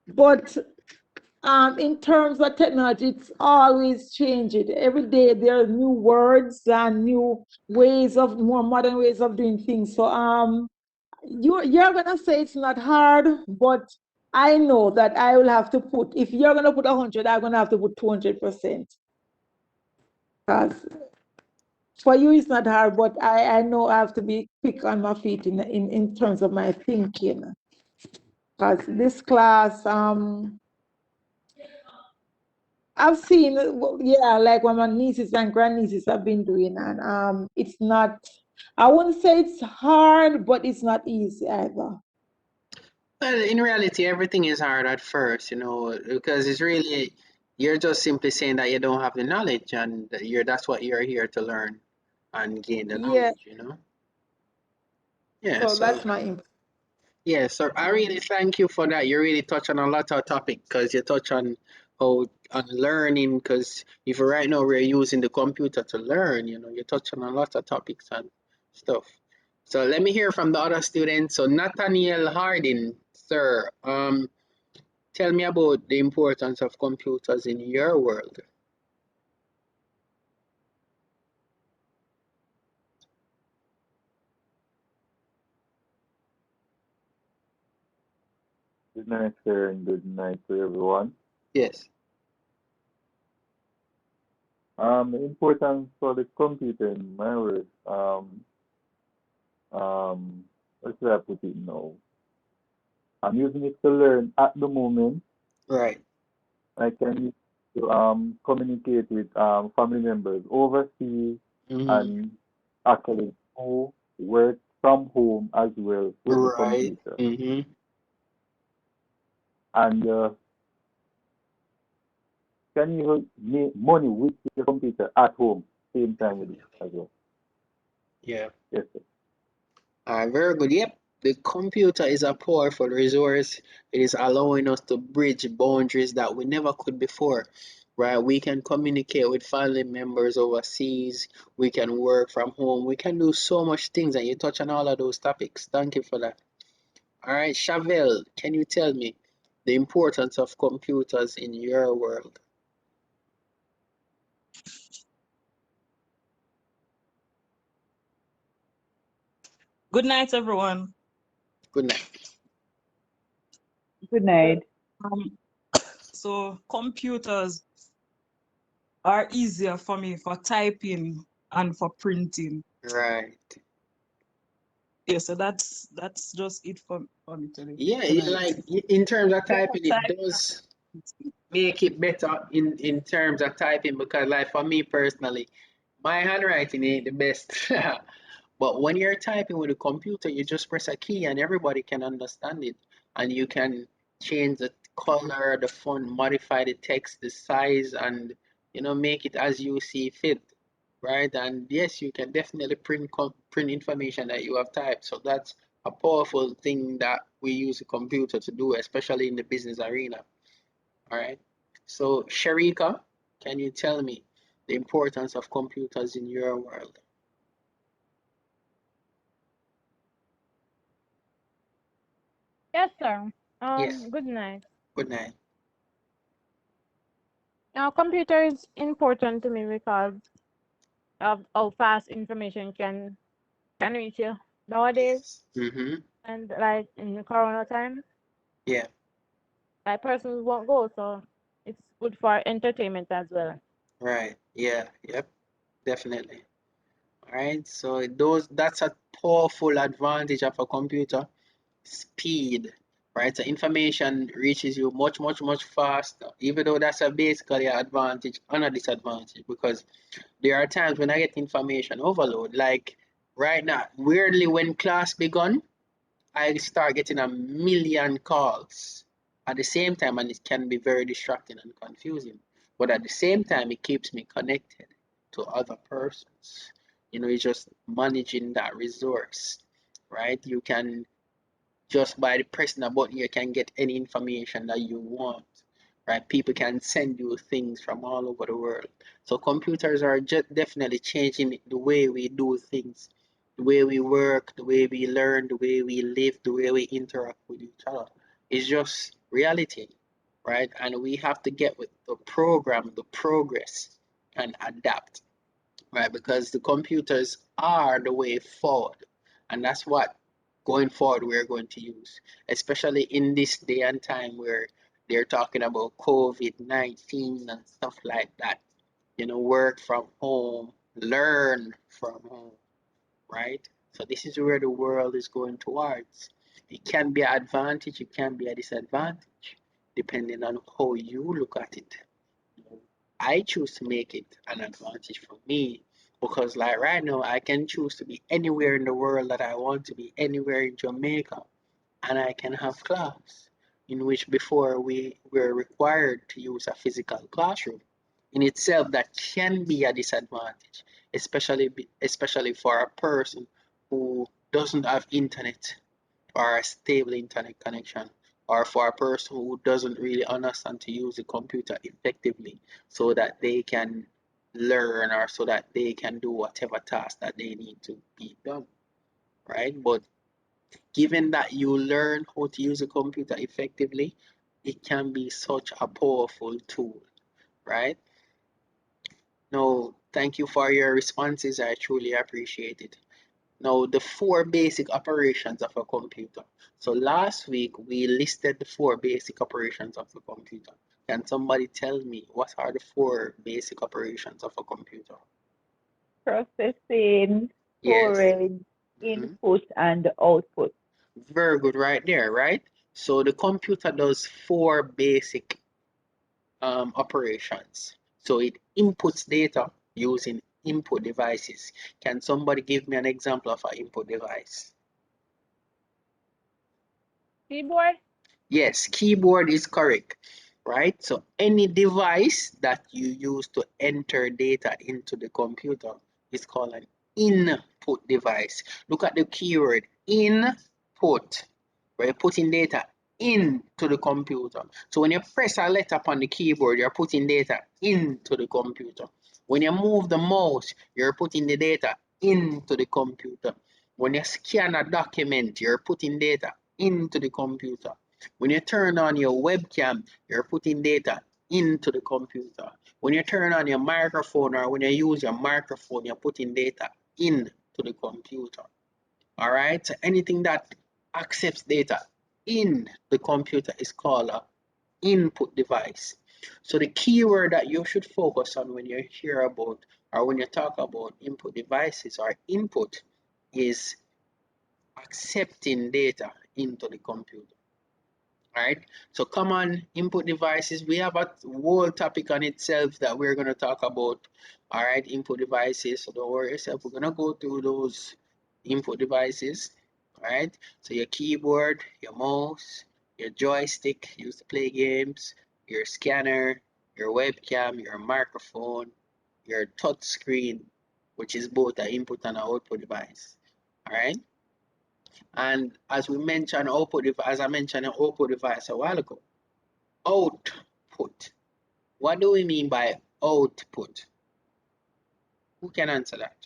But in terms of technology, it's always changing. Every day there are new words and new ways of more modern ways of doing things. So you're gonna say it's not hard, but I know that I will have to put, if you're gonna put 100, I'm gonna have to put 200%. Because for you it's not hard, but I know I have to be quick on my feet in terms of my thinking. Because this class, I've seen, yeah, like what my nieces and grandnieces have been doing, and it's not. I wouldn't say it's hard, but it's not easy either. Well, in reality, everything is hard at first, you know, because it's really you're just simply saying that you don't have the knowledge, and that that's what you're here to learn and gain the Yeah, knowledge, you know. Yeah, so so that's my input. yeah, so I really thank you for that. You really touch on a lot of topic because you touch on how on learning. Because if right now we're using the computer to learn, you know, you touch on a lot of topics and stuff. So let me hear from the other students. So Nathaniel Harding, sir, tell me about the importance of computers in your world. Good night, sir, and good night to everyone. Yes. The importance for the computer in my work, what should I put it now? I'm using it to learn at the moment. Right. I can use it to communicate with family members overseas Mm-hmm. and actually do work from home as well with the Right. computer. Mm-hmm. And can even make money with the computer at home, same time with it as well. Yeah. Yes, sir. Very good. Yep. The computer is a powerful resource. It is allowing us to bridge boundaries that we never could before. Right? We can communicate with family members overseas. We can work from home. We can do so much things, and you touch on all of those topics. Thank you for that. All right, Chevelle, can you tell me the importance of computers in your world? Good night, everyone. Good night. Good night. Um, so computers are easier for me for typing and for printing. Right. Yeah, so that's just it for me today Yeah, tonight. like in terms of Yeah, for typing, it typing does and printing. make it better in terms of typing because, like for me personally, my handwriting ain't the best. But when you're typing with a computer, you just press a key and everybody can understand it. And you can change the color, the font, modify the text, the size, and make it as you see fit, right? And yes, you can definitely print information that you have typed. So that's a powerful thing that we use a computer to do, especially in the business arena. All right. So Sharika, can you tell me the importance of computers in your world? Yes, sir. Yes. Good night. Good night. Now, computer is important to me because of how fast information can reach you nowadays, Yes. Mm-hmm. and like in the corona time, Yeah. like persons won't go, so it's good for entertainment as well. Right. Yeah. Yep. Definitely. All right. So that's a powerful advantage of a computer. Speed. Right. So information reaches you much, much, much faster. Even though that's a basically an advantage and a disadvantage because there are times when I get information overload. Like right now, weirdly when class begun, I start getting a million calls at the same time, and it can be very distracting and confusing. But at the same time, it keeps me connected to other persons. It's just managing that resource, right? You can just by pressing a button, you can get any information that you want, right? People can send you things from all over the world. So computers are just definitely changing the way we do things, the way we work, the way we learn, the way we live, the way we interact with each other. It's just reality, right? And we have to get with the program, the progress, and adapt, right? Because the computers are the way forward, and that's what going forward we're going to use, especially in this day and time where they're talking about COVID-19 and stuff like that. Work from home, learn from home, right? So this is where the world is going towards. It can be an advantage, it can be a disadvantage, depending on how you look at it. I choose to make it an advantage for me because, like right now, I can choose to be anywhere in the world that I want to be, anywhere in Jamaica, and I can have class. In which before we were required to use a physical classroom. In itself, that can be a disadvantage, especially for a person who doesn't have internet or a stable internet connection, or for a person who doesn't really understand to use the computer effectively so that they can learn or so that they can do whatever task that they need to be done, right? But given that you learn how to use a computer effectively, it can be such a powerful tool, right? No, thank you for your responses. I truly appreciate it. Now, the four basic operations of a computer. So last week we listed the four basic operations of a computer. Can somebody tell me what are the four basic operations of a computer? Processing, Yes. storage, Mhm. input, and output. Very good right there, right? So the computer does four basic operations. So it inputs data using input devices. Can somebody give me an example of an input device? Keyboard? Yes, keyboard is correct, right? So any device that you use to enter data into the computer is called an input device. Look at the keyword input, where you're putting data into the computer. So when you press a letter upon the keyboard, you're putting data into the computer. When you move the mouse, you're putting the data into the computer. When you scan a document, you're putting data into the computer. When you turn on your webcam, you're putting data into the computer. When you turn on your microphone or when you use your microphone, you're putting data into the computer. All right, so anything that accepts data in the computer is called an input device. So the keyword that you should focus on when you hear about or when you talk about input devices or input is accepting data into the computer. All right, so common input devices, we have a whole topic on itself that we're going to talk about. All right, input devices, so don't worry yourself, we're going to go through those input devices. All right, so your keyboard, your mouse, your joystick used to play games, your scanner, your webcam, your microphone, your touch screen, which is both an input and an output device. All right, and as we mentioned, as I mentioned, an output device a while ago. Output. What do we mean by output? Who can answer that?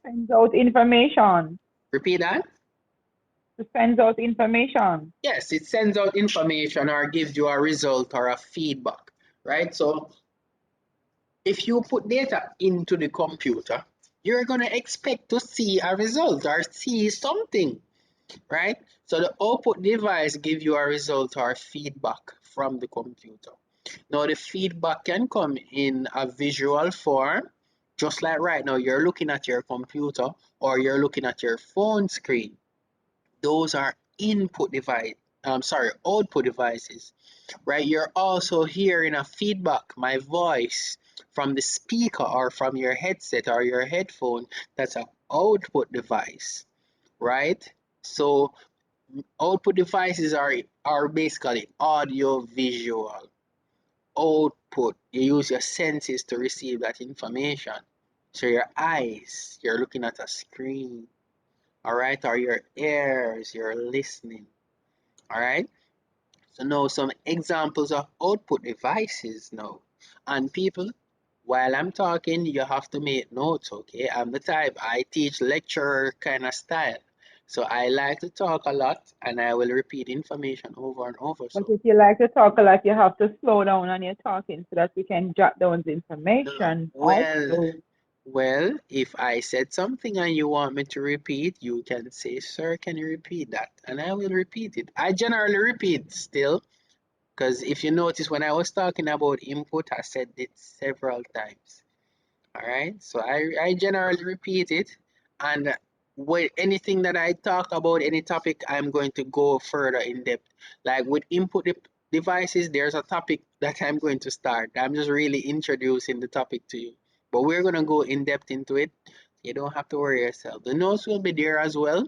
Sends out information. Repeat that. Sends out information. Yes, it sends out information or gives you a result or a feedback, right? So if you put data into the computer, you're going to expect to see a result or see something, right? So the output device gives you a result or feedback from the computer. Now the feedback can come in a visual form, just like right now you're looking at your computer or you're looking at your phone screen. Those are output devices, right? You're also hearing a feedback, my voice, from the speaker or from your headset or your headphone. That's an output device, right? So output devices are basically audio visual. Output, you use your senses to receive that information. So your eyes, you're looking at a screen, all right, or your ears, you're listening, all right. So now some examples of output devices now. And people, while I'm talking, you have to make notes, okay? I'm the type, I teach lecturer kind of style. So I like to talk a lot and I will repeat information over and over. But So if you like to talk a lot, you have to slow down on your talking so that we can jot down the information well, also. well, if I said something and you want me to repeat, you can say, sir, can you repeat that? And I will repeat it. I generally repeat still, because if you notice when I was talking about input, I said it several times. All right, so I generally repeat it, and with anything that I talk about, any topic, I'm going to go further in depth. Like with devices, there's a topic that I'm going to start. I'm just really introducing the topic to you, but we're gonna go in depth into it. You don't have to worry yourself. The notes will be there as well.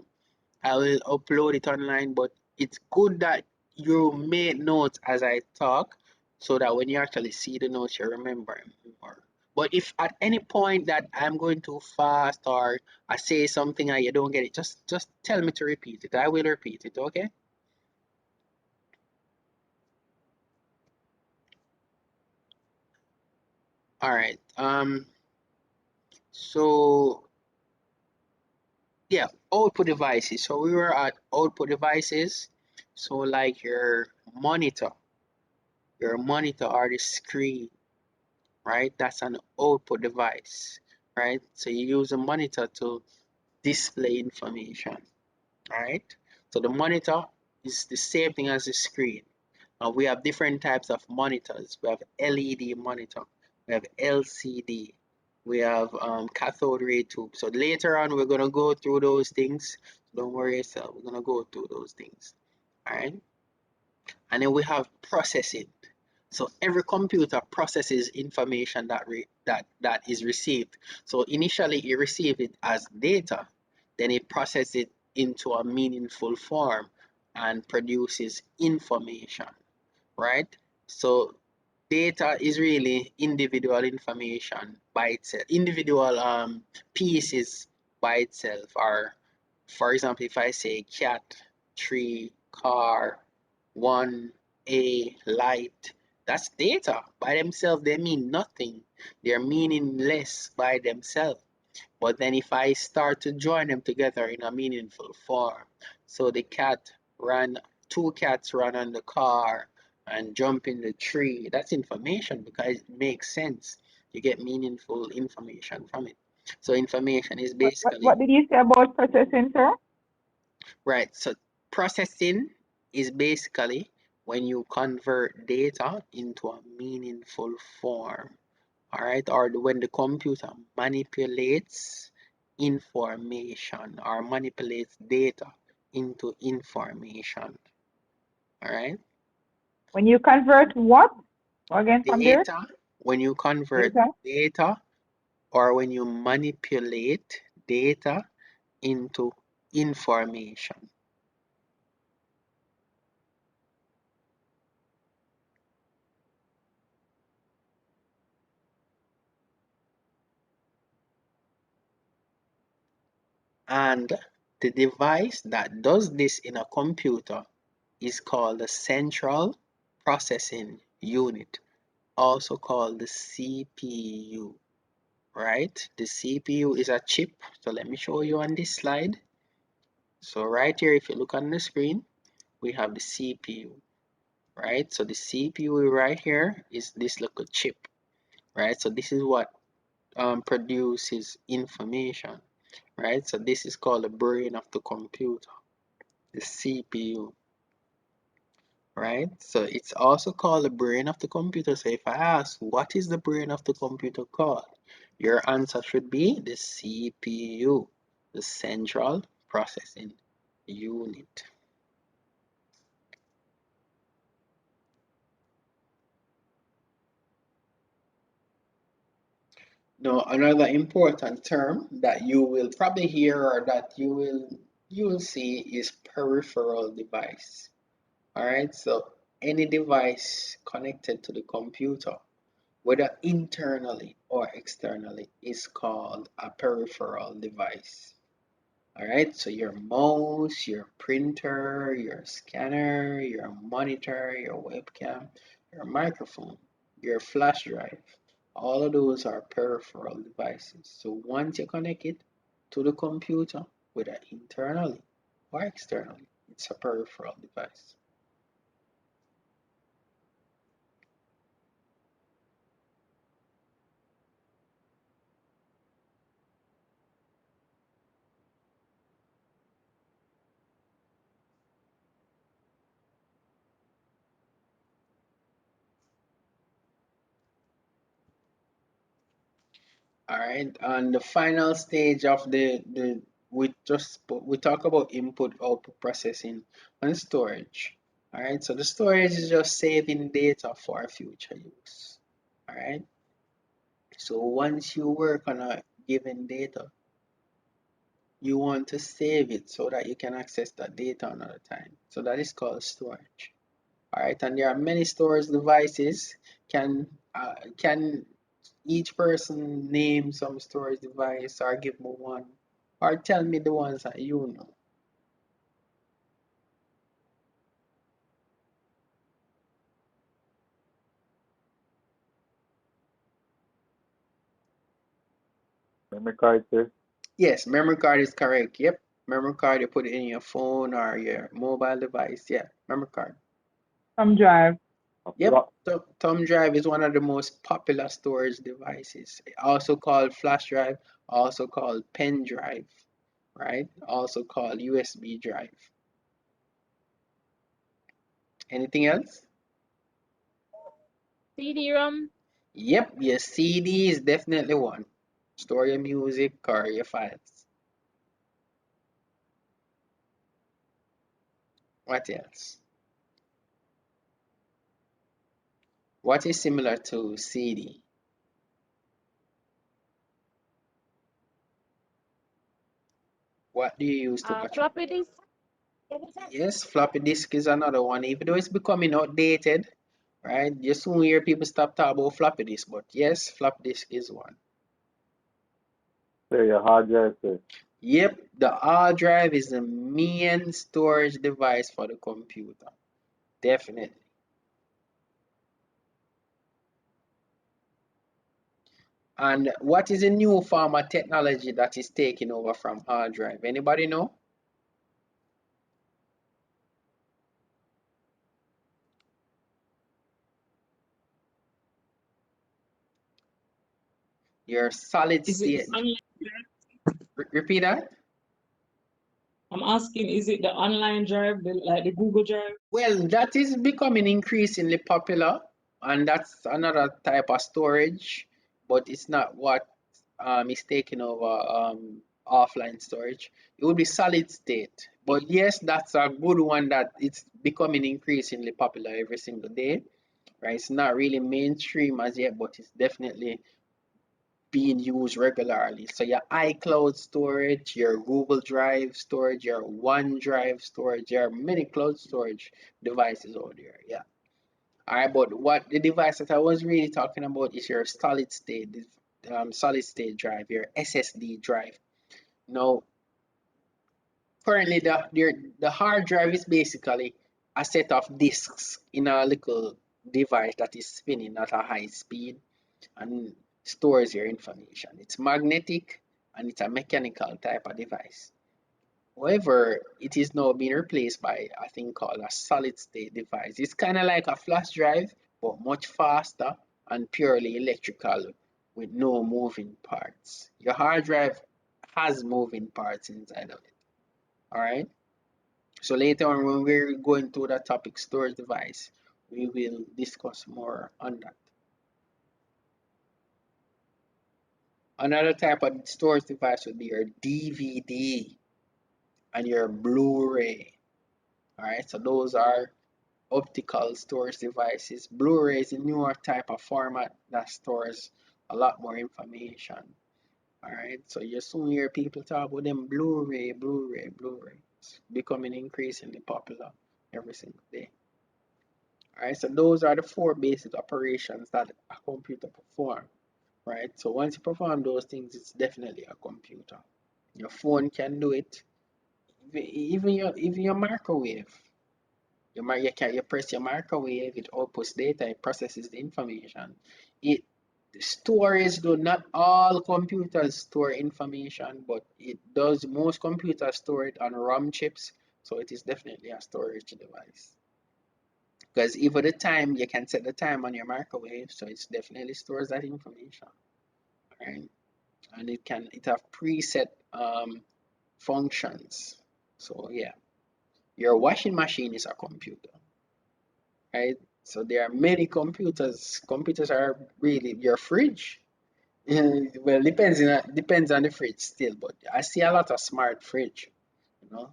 I will upload it online, but it's good that you make notes as I talk so that when you actually see the notes, you remember more. But if at any point that I'm going too fast or I say something and you don't get it, just tell me to repeat it. I will repeat it, okay? All right. So yeah, output devices. So we were at output devices. So like your monitor or the screen, right? That's an output device, right? So you use a monitor to display information, right? So the monitor is the same thing as the screen. We have different types of monitors. We have LED monitor, we have LCD, we have cathode ray tube. So later on, we're gonna go through those things. Don't worry yourself. We're gonna go through those things, all right? And then we have processing. So every computer processes information that is received. So initially it receives it as data, then it processes it into a meaningful form and produces information, right? So data is really individual information by itself, individual pieces by itself. Or for example, if I say cat, tree, car, one, a, light, that's data. By themselves, they mean nothing. They're meaningless by themselves. But then if I start to join them together in a meaningful form, so the cat ran, two cats run on the car and jump in the tree, that's information because it makes sense. You get meaningful information from it. So information is What basically, did you say about processing, sir? right, so processing is basically when you convert data into a meaningful form. All right, or when the computer manipulates information or manipulates data into information. All right, When you convert what? Again from there? data, when you convert Data? data or when you manipulate data into information. And the device that does this in a computer is called the central processing unit, also called the CPU, right? The CPU is a chip. So let me show you on this slide. So right here, if you look on the screen, we have the CPU, right? So the CPU right here is this little chip, right? So this is what produces information, right? So this is called the brain of the computer, the CPU, right? So it's also called the brain of the computer. So if I ask, what is the brain of the computer called? Your answer should be the CPU, the central processing unit. Now, another important term that you will probably hear or that you will see is peripheral device. All right, so any device connected to the computer, whether internally or externally, is called a peripheral device. All right, so your mouse, your printer, your scanner, your monitor, your webcam, your microphone, your flash drive, All of those are peripheral devices. So once you connect it to the computer, whether internally or externally, it's a peripheral device. All right, and the final stage of we talk about input output processing and storage. All right, so the storage is just saving data for future use. All right, so once you work on a given data, you want to save it so that you can access that data another time. So that is called storage. All right, and there are many storage devices. Can each person name some storage device or give me one, or tell me the ones that you know? Memory card, sir. Yes, memory card is correct. Yep, memory card, you put it in your phone or your mobile device. Yeah, memory card. Thumb drive. A Yep, flash. thumb drive is one of the most popular storage devices. Also called flash drive, also called pen drive, right? Also called USB drive. Anything else? CD-ROM. Yep, your CD is definitely one. Store your music or your files. What else? What is similar to CD? What do you use to watch? Floppy disk. Yes, floppy disk is another one, even though it's becoming outdated, right? You soon hear people stop talking about floppy disk, but yes, floppy disk is one. Sir, your hard drive, sir. Yep, the hard drive is the main storage device for the computer. Definitely. And what is a new form of technology that is taking over from hard drive? Anybody know? Your solid Is it state. the online? Repeat that? I'm asking, is it the online drive, like the Google Drive? Well, that is becoming increasingly popular, and that's another type of storage, but it's not what is taking over offline storage. It would be solid state. But yes, that's a good one that it's becoming increasingly popular every single day, right? It's not really mainstream as yet, but it's definitely being used regularly. So your iCloud storage, your Google Drive storage, your OneDrive storage, there are many cloud storage devices out there. Yeah. All right, but what the device that I was really talking about is your solid state drive, your SSD drive. Now, currently the hard drive is basically a set of disks in a little device that is spinning at a high speed and stores your information. It's magnetic and it's a mechanical type of device. However, it is now being replaced by a thing called a solid state device. It's kind of like a flash drive, but much faster and purely electrical with no moving parts. Your hard drive has moving parts inside of it. All right. So later on, when we're going through that topic, storage device, we will discuss more on that. Another type of storage device would be your DVD and your Blu-ray. All right, so those are optical storage devices. Blu-ray is a newer type of format that stores a lot more information. All right, so you soon hear people talk about them Blu-ray, Blu-ray, Blu-ray. It's becoming increasingly popular every single day. All right, so those are the four basic operations that a computer performs. Right? So once you perform those things, it's definitely a computer. Your phone can do it. Even your microwave. You press your microwave, it outputs data, it processes the information. It The storage, though, not all computers store information, but it does. Most computers store it on RAM chips, so it is definitely a storage device. Because even the time, you can set the time on your microwave, so it definitely stores that information. Right? And it have preset functions. So yeah, your washing machine is a computer, right? So there are many computers. Computers are really your fridge. Well, depends on the fridge still, but I see a lot of smart fridge, you know.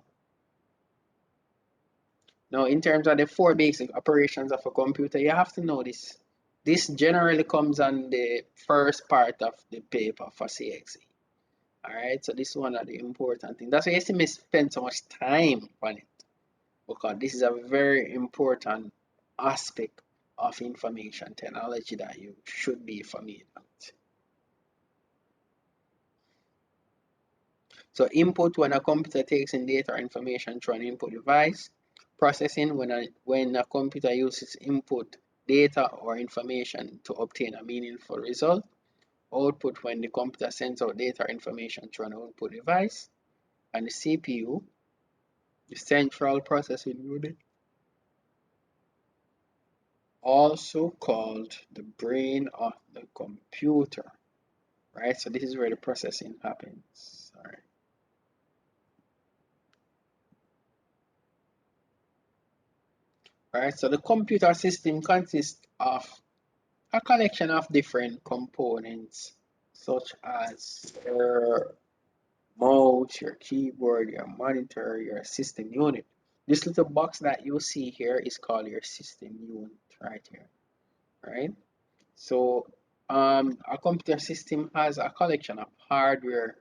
Now, in terms of the four basic operations of a computer, you have to know this. This generally comes on the first part of the paper for CXE. All right, so this is one of the important things. That's why you see me spend so much time on it, because this is a very important aspect of information technology that you should be familiar with. So input, when a computer takes in data or information through an input device. Processing, when a computer uses input data or information to obtain a meaningful result. Output, when the computer sends out data or information through an output device. And the CPU, the central processing unit, also called the brain of the computer, right? So this is where the processing happens. All right. Right, so the computer system consists of a collection of different components, such as your mouse, your keyboard, your monitor, your system unit. This little box that you see here is called your system unit right here, right? So a computer system has a collection of hardware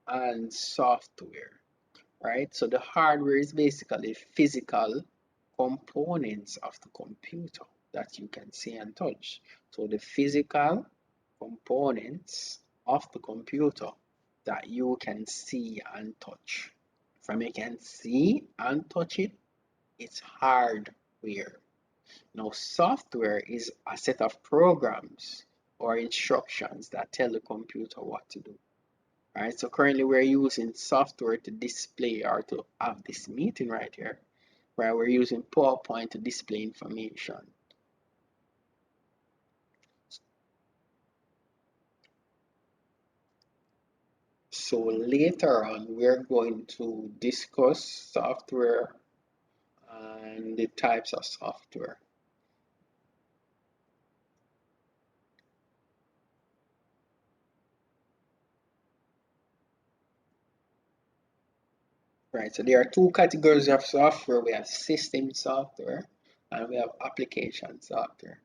and software, right? So the hardware is basically physical components of the computer that you can see and touch. So the physical components of the computer that you can see and touch. From you can see and touch it, it's hardware. Now, software is a set of programs or instructions that tell the computer what to do. Right, so currently we're using software to display or to have this meeting right here, where we're using PowerPoint to display information. So later on, we're going to discuss software and the types of software. Right, so there are two categories of software. We have system software and we have application software.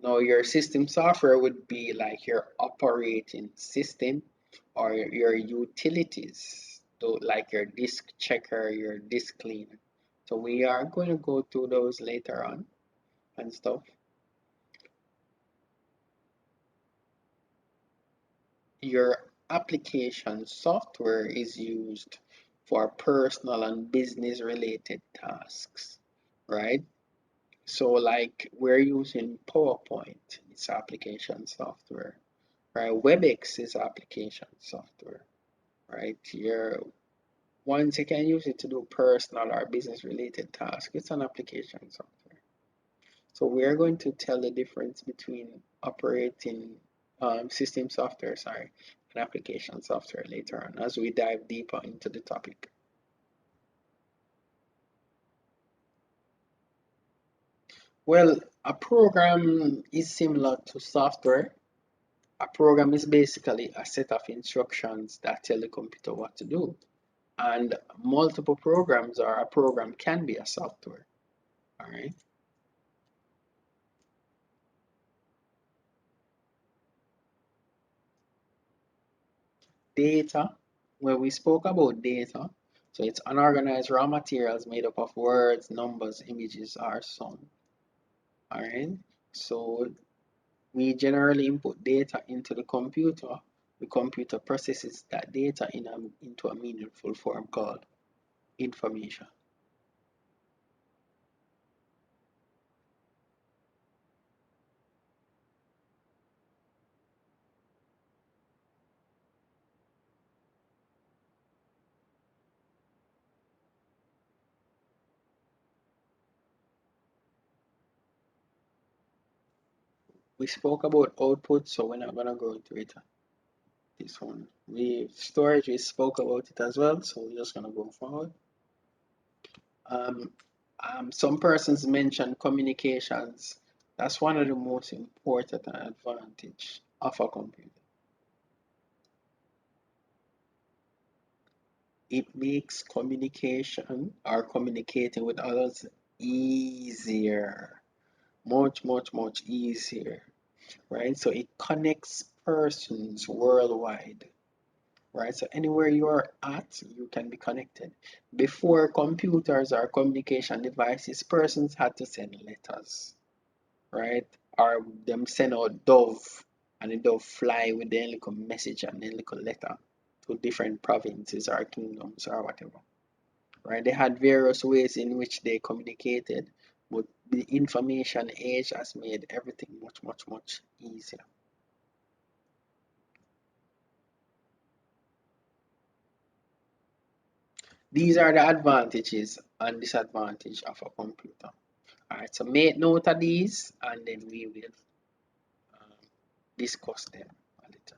Now, your system software would be like your operating system or your utilities, so like your disk checker, your disk cleaner. So we are going to go through those later on and stuff. Your application software is used for personal and business related tasks, right? So like we're using PowerPoint, it's application software, right? WebEx is application software, right? Once you can use it to do personal or business related tasks, it's an application software. So we're going to tell the difference between operating system software, sorry, and application software later on as we dive deeper into the topic. Well, a program is similar to software. A program is basically a set of instructions that tell the computer what to do. And multiple programs or a program can be a software. All right. Data, where we spoke about data, so it's unorganized raw materials made up of words, numbers, images, or sound. All right. So we generally input data into the computer. The computer processes that data into a meaningful form called information. we spoke about output, so we're not gonna go into it. This one, storage, we spoke about it as well, so we're just gonna go forward. Some persons mentioned communications. That's one of the most important advantage of a computer. It makes communication or communicating with others easier, much easier, right? So it connects persons worldwide, right? So anywhere you are at, you can be connected. Before computers or communication devices, persons had to send letters, right? Or them send out dove, and the dove fly with their little message and their little letter to different provinces or kingdoms or whatever, right? They had various ways in which they communicated, but the information age has made everything much easier. These are the advantages and disadvantages of a computer. Alright, so make note of these and then we will discuss them a little.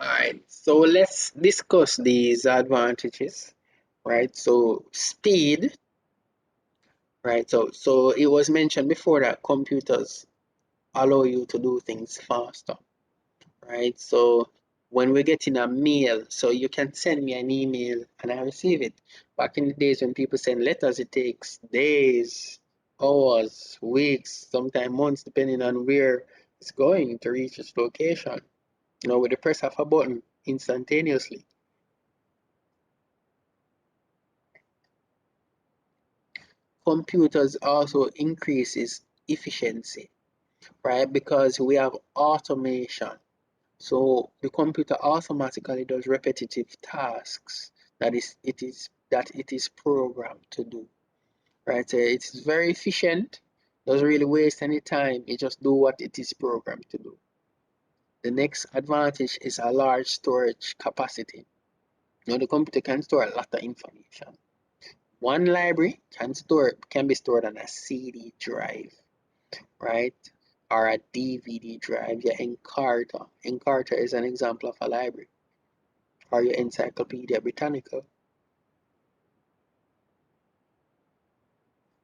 Alright, so let's discuss these advantages, right? So speed, right? So it was mentioned before that computers allow you to do things faster, right? So when we're getting a mail, so you can send me an email and I receive it. Back in the days when people send letters, it takes days, hours, weeks, sometimes months, depending on where it's going to reach its location. You know, with the press of a button instantaneously. Computers also increases efficiency, right? Because we have automation. So the computer automatically does repetitive tasks that it is programmed to do, right? So it's very efficient, doesn't really waste any time. It just do what it is programmed to do. The next advantage is a large storage capacity. Now the computer can store a lot of information. One library can be stored on a CD drive, right? or a DVD drive, your Encarta. Encarta is an example of a library, or your Encyclopedia Britannica.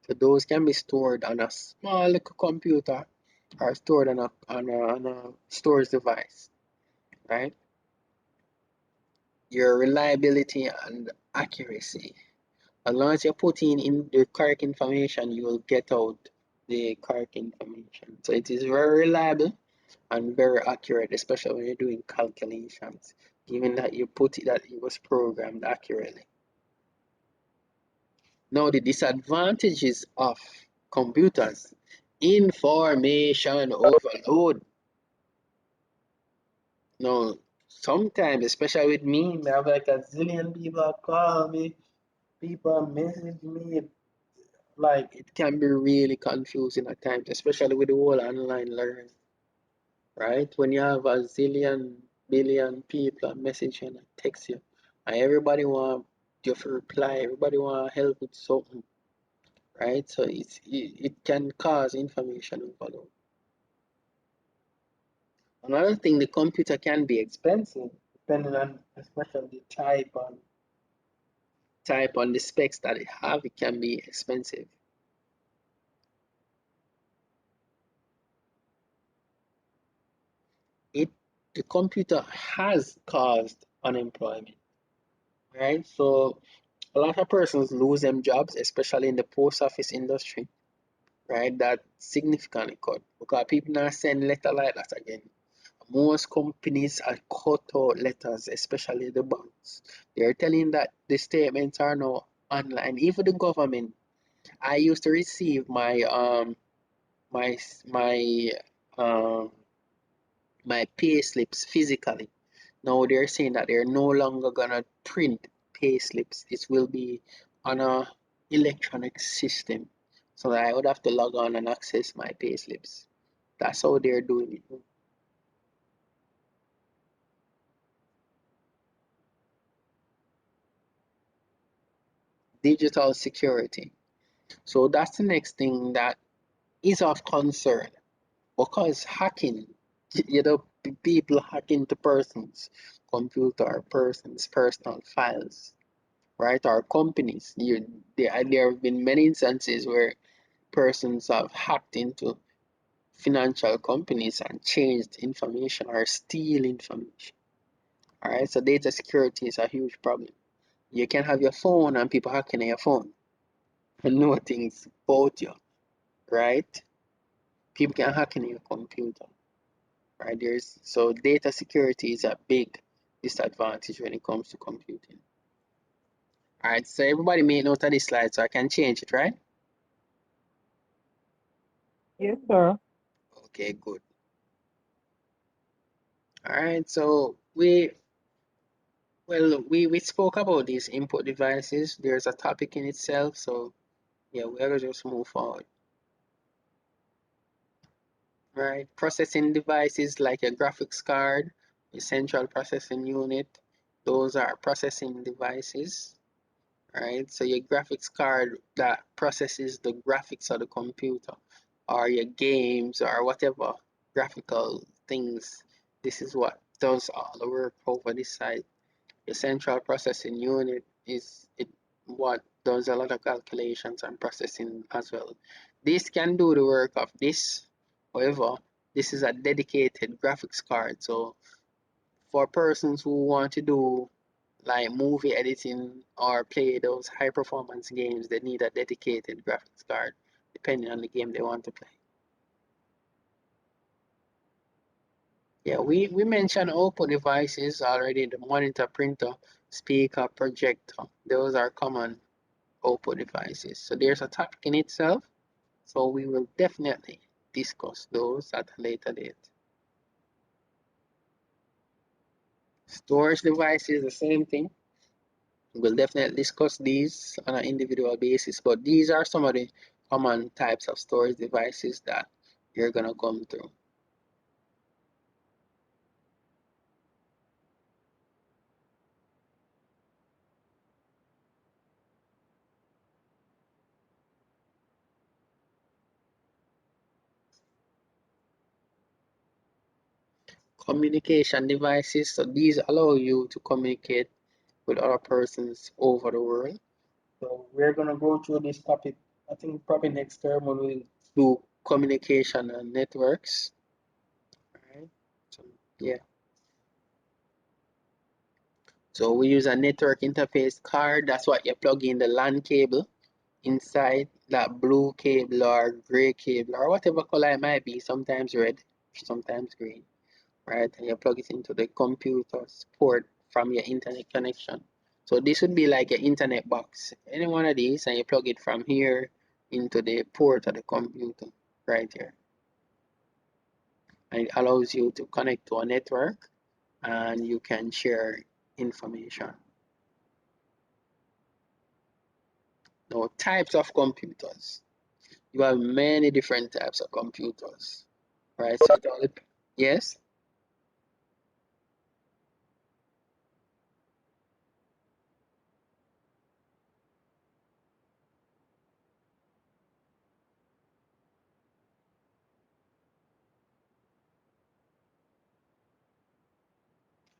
So those can be stored on a small little computer or stored on a storage device, right? Your reliability and accuracy. As long as you're putting in the correct information, you will get out the correct information. So it is very reliable and very accurate, especially when you're doing calculations, given that you put it that it was programmed accurately. Now the disadvantages of computers: information overload. Now sometimes, especially with me, I have like a zillion people call me, people message me. Like it can be really confusing at times, especially with the whole online learning, right? When you have a zillion, billion people message you and text you, and everybody want you to reply, everybody want help with something, right? So it can cause information overload. Another thing, the computer can be expensive, depending on especially the type on the specs that it have. It can be expensive. The computer has caused unemployment, right? So a lot of persons lose them jobs, especially in the post office industry, right? That significantly cut because people now send letter like that again. Most companies are cut out letters, especially the banks. They're telling that the statements are now online. Even the government. I used to receive my my um my pay slips physically. Now they're saying that they're no longer gonna print pay slips. It will be on a electronic system. So that I would have to log on and access my pay slips. That's how they're doing it. Digital security. So that's the next thing that is of concern because hacking, people hack into persons' computer, persons' personal files, right? Or companies. There have been many instances where persons have hacked into financial companies and changed information or steal information. All right, so data security is a huge problem. You can have your phone and people hacking your phone and know things about you, right? People can hack in your computer, right? So data security is a big disadvantage when it comes to computing. All right, so everybody made note of this slide so I can change it, right? Yes, sir. Okay, good. All right, so we spoke about these input devices. There's a topic in itself, so yeah, we're gonna just move forward. Right, processing devices like a graphics card, a central processing unit, those are processing devices, right? So your graphics card that processes the graphics of the computer or your games or whatever graphical things, this is what does all the work over this side. The central processing unit is what does a lot of calculations and processing as well. This can do the work of this. However, this is a dedicated graphics card. So for persons who want to do like movie editing or play those high performance games, they need a dedicated graphics card depending on the game they want to play. Yeah, we mentioned output devices already, the monitor, printer, speaker, projector. Those are common output devices. So there's a topic in itself. So we will definitely discuss those at a later date. Storage devices, the same thing. We'll definitely discuss these on an individual basis, but these are some of the common types of storage devices that you're gonna come through. communication devices. So these allow you to communicate with other persons over the world. So we're gonna go through this topic. I think probably next term when we do communication and networks. Alright. So yeah. So we use a network interface card. That's what you plug in the LAN cable inside that blue cable or gray cable or whatever color it might be, sometimes red, sometimes green, right? And you plug it into the computer's port from your internet connection. So this would be like an internet box, any one of these, and you plug it from here into the port of the computer right here. And it allows you to connect to a network and you can share information. Now, types of computers. You have many different types of computers, right? So yes?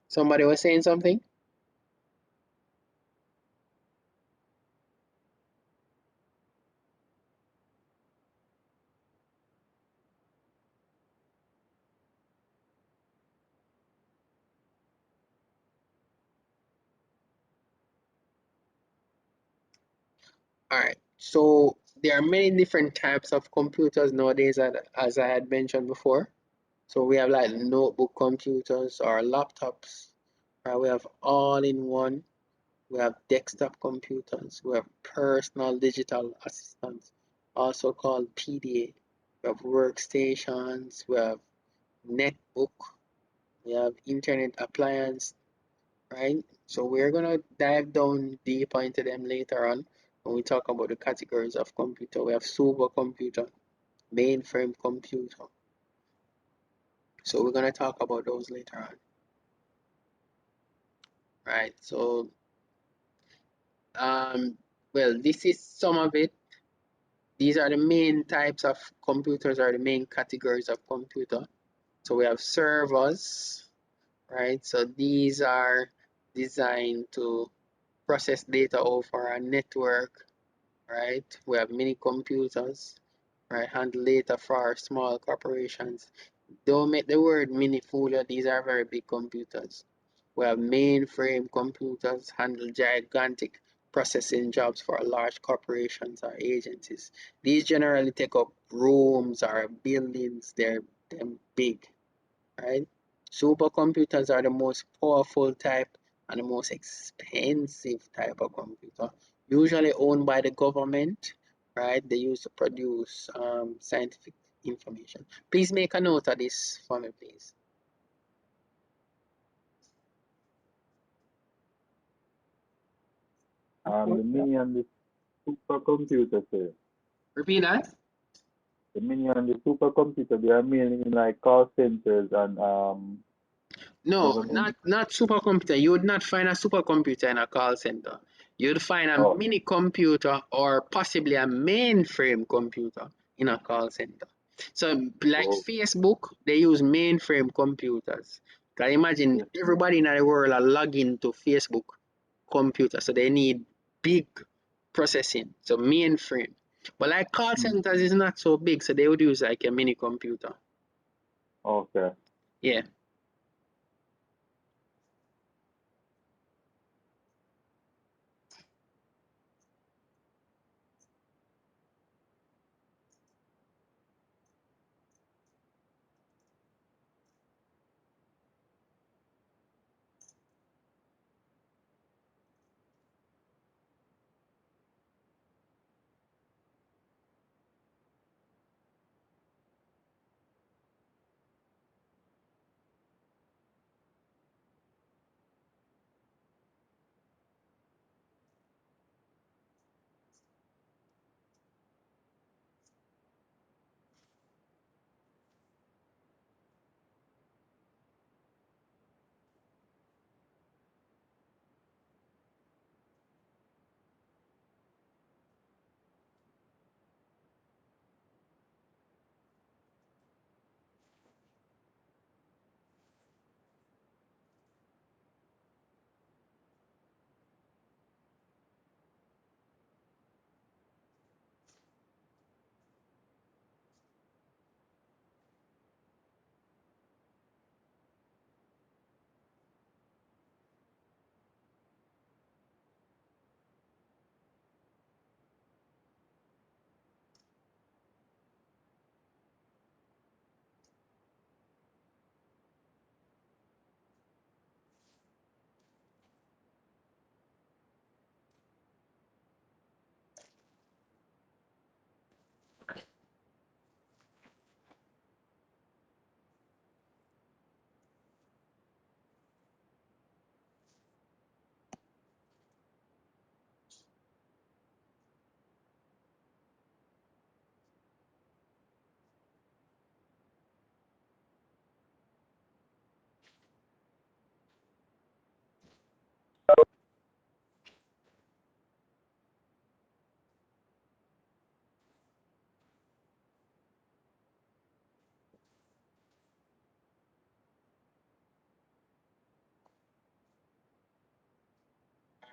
Somebody was saying something? All right. So there are many different types of computers nowadays, as I had mentioned before. So we have like notebook computers or laptops. Right? We have all-in-one. We have desktop computers. We have personal digital assistants, also called PDA. We have workstations. We have netbook. We have internet appliance, right? So we're gonna dive down deeper into them later on when we talk about the categories of computer. We have supercomputer, mainframe computer. So we're gonna talk about those later on, right? So well, this is some of it. These are the main types of computers or the main categories of computer. So we have servers, right? So these are designed to process data over a network, right? We have mini computers, right? Handle data for our small corporations. Don't make the word mini fool you, these are very big computers. We have mainframe computers, handle gigantic processing jobs for large corporations or agencies. These generally take up rooms or buildings, they're big, right? Supercomputers are the most powerful type and the most expensive type of computer, usually owned by the government, right? They use to produce scientific information. Please make a note of this for me, please. The mini and the supercomputer, sir. Repeat that. The mini and the supercomputer, they are mainly in like call centers and No, government. not supercomputer. You would not find a supercomputer in a call center. You'd find a Oh, mini computer or possibly a mainframe computer in a call center. So, like oh, Facebook, they use mainframe computers. Can you imagine yes, everybody in the world are logging to Facebook computer, so they need big processing, so mainframe. But like call mm, centers is not so big, so they would use like a mini computer. okay. Yeah.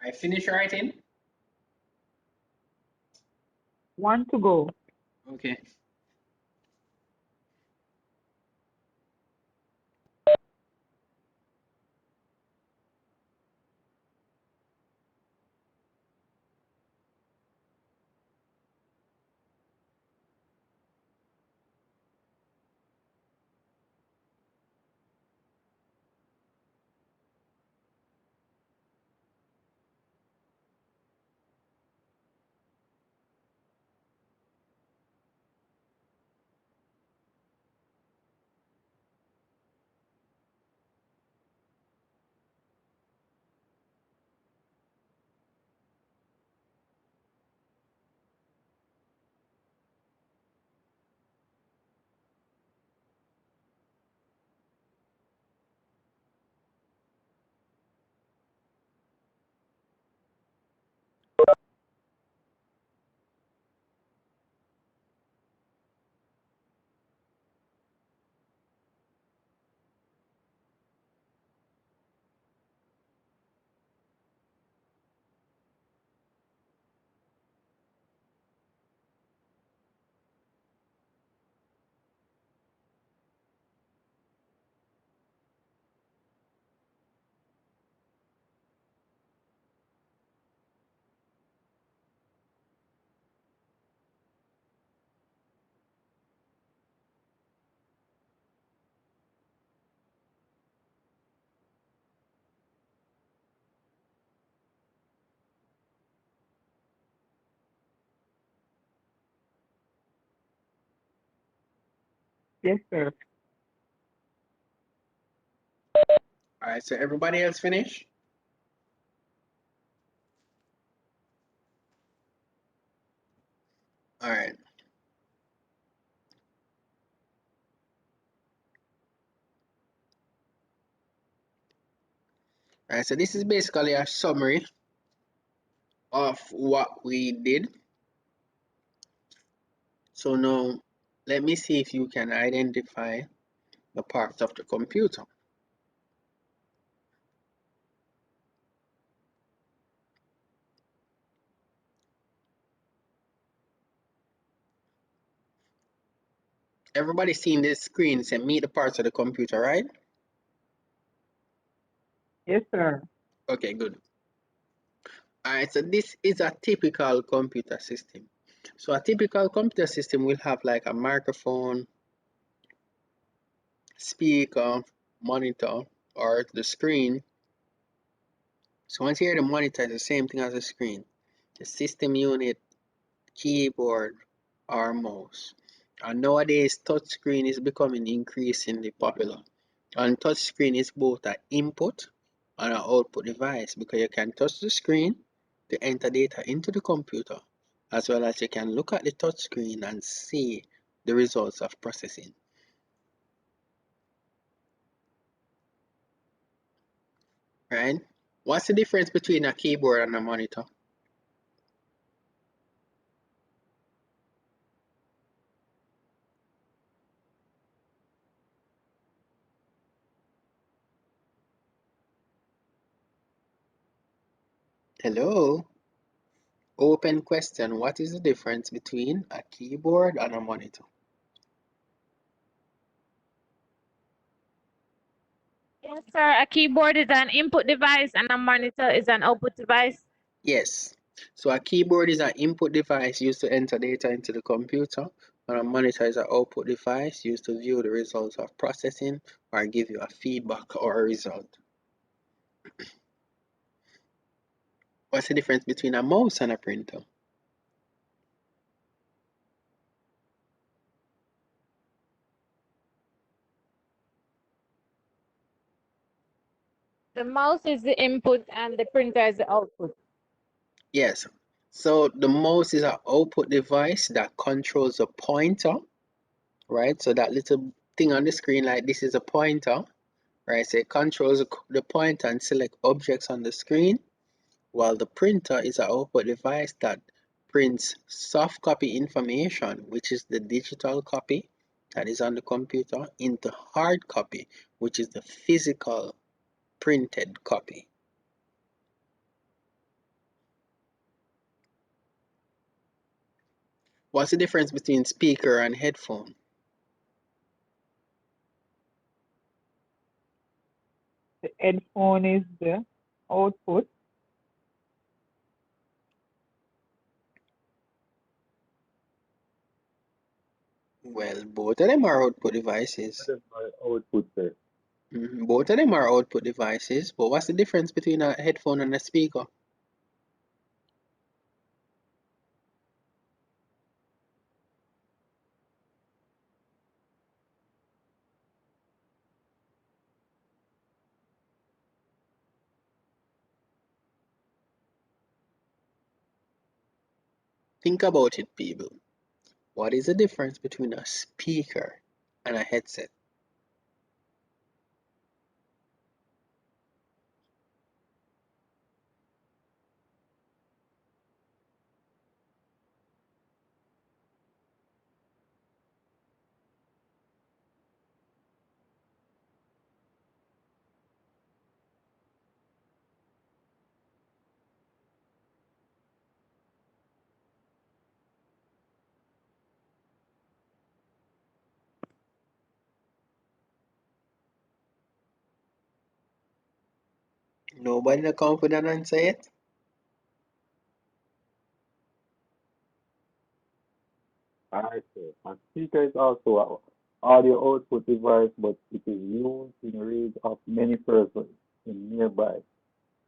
I finish writing. One to go. Okay. Yes, sir. All right, so everybody else finish? All right. All right, so this is basically a summary of what we did. So now, let me see if you can identify the parts of the computer. Everybody seen this screen say meet the parts of the computer, right? Yes, sir. Okay, good. All right, so this is a typical computer system. So a typical computer system will have like a microphone, speaker, monitor, or the screen. So once you hear the monitor, it's the same thing as the screen. The system unit, keyboard, or mouse. And nowadays, touchscreen is becoming increasingly popular. And touchscreen is both an input and an output device because you can touch the screen to enter data into the computer, as well as you can look at the touchscreen and see the results of processing. Right? What's the difference between a keyboard and a monitor? Hello? Open question. What is the difference between a keyboard and a monitor? Yes, sir. A keyboard is an input device and a monitor is an output device. Yes. So a keyboard is an input device used to enter data into the computer, and a monitor is an output device used to view the results of processing or give you a feedback or a result. What's the difference between a mouse and a printer? The mouse is the input and the printer is the output. Yes. So the mouse is an output device that controls a pointer, right? So that little thing on the screen, like this is a pointer, right? So it controls the pointer and select objects on the screen, while the printer is an output device that prints soft copy information, which is the digital copy that is on the computer, into hard copy, which is the physical printed copy. What's the difference between speaker and headphone? The headphone is the output. Well, both of them are output devices. That is my output, sir. Both of them are output devices, but what's the difference between a headphone and a speaker? Think about it, people. What is the difference between a speaker and a headset? Nobody to come up with an answer yet? Alright, sir. A speaker is also an audio output device, but it is used in range of many persons in nearby.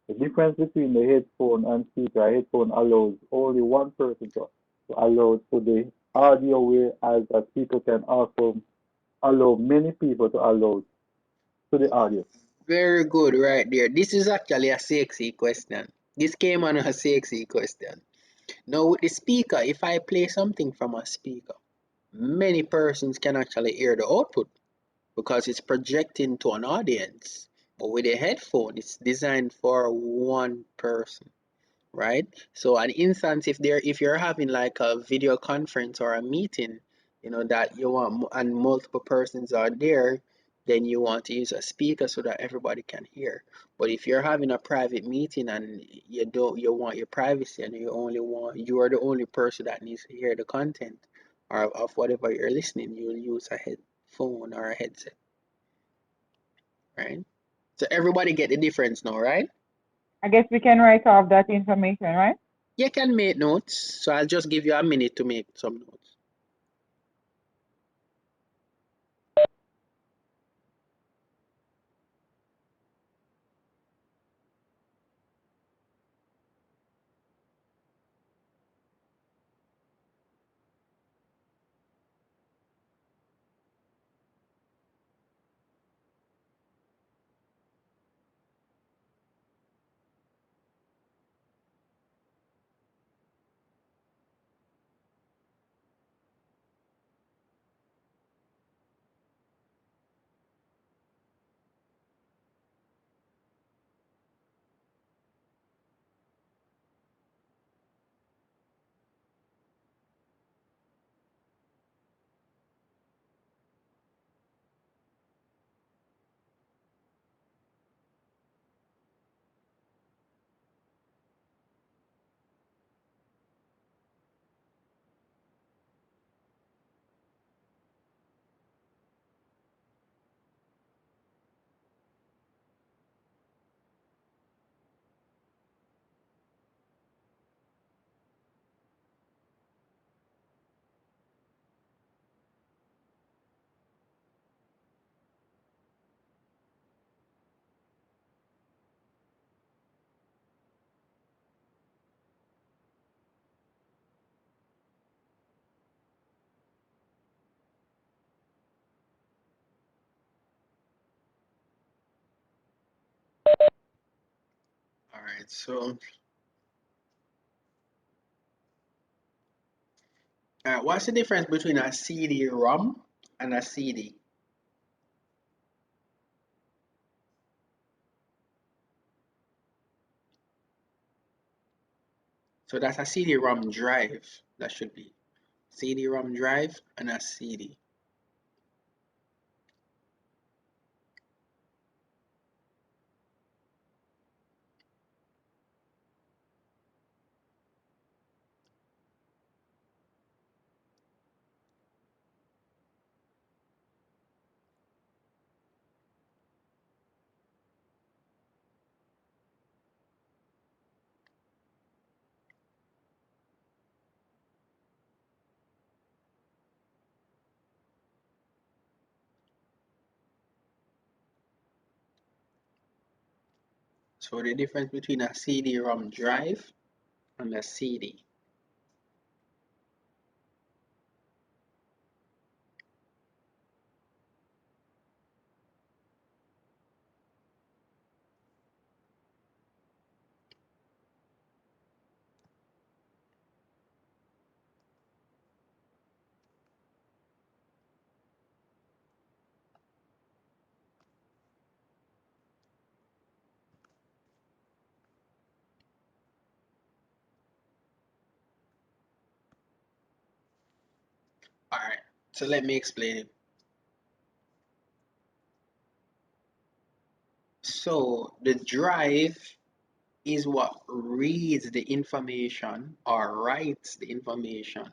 The difference between the headphone and speaker, a headphone allows only one person to allow to the audio, whereas a speaker can also allow many people to allow to the audio. Very good, right there. This is actually a sexy question. This came on a sexy question. Now, with the speaker, if I play something from a speaker, many persons can actually hear the output because it's projecting to an audience. But with a headphone, it's designed for one person, right? So an instance, if you're having like a video conference or a meeting, that you want and multiple persons are there, then you want to use a speaker so that everybody can hear. But if you're having a private meeting and you want your privacy and you are the only person that needs to hear the content or of whatever you're listening, you'll use a headphone or a headset, right? So everybody get the difference now, right? I guess we can write off that information, right? You can make notes, so I'll just give you a minute to make some notes. All right, so what's the difference between a CD-ROM and a CD? So that's a CD-ROM drive. That should be CD-ROM drive and a CD. So the difference between a CD-ROM drive and a CD. All right, so let me explain it. So the drive is what reads the information or writes the information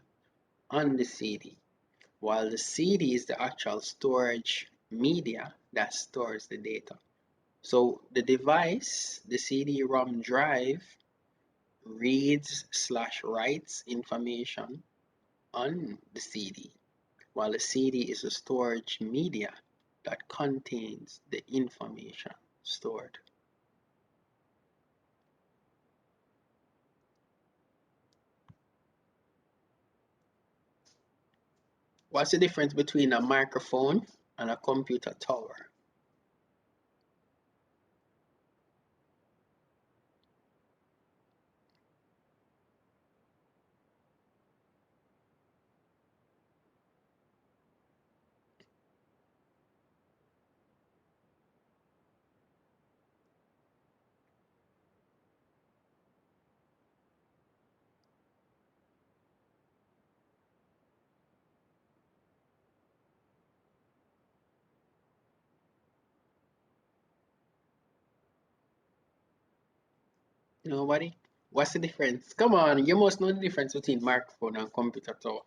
on the CD, while the CD is the actual storage media that stores the data. So the device, the CD-ROM drive, reads/writes information on the CD, while the CD is a storage media that contains the information stored. What's the difference between a microphone and a computer tower? Nobody? What's the difference? Come on, you must know the difference between microphone and computer tower.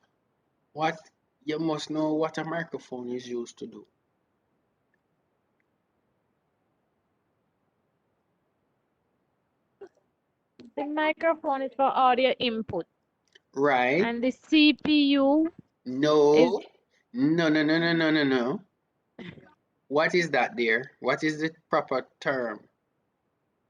What? You must know what a microphone is used to do. The microphone is for audio input, Right? and the CPU is No. No, no, no, no, no, no, no. What is that there? What is the proper term?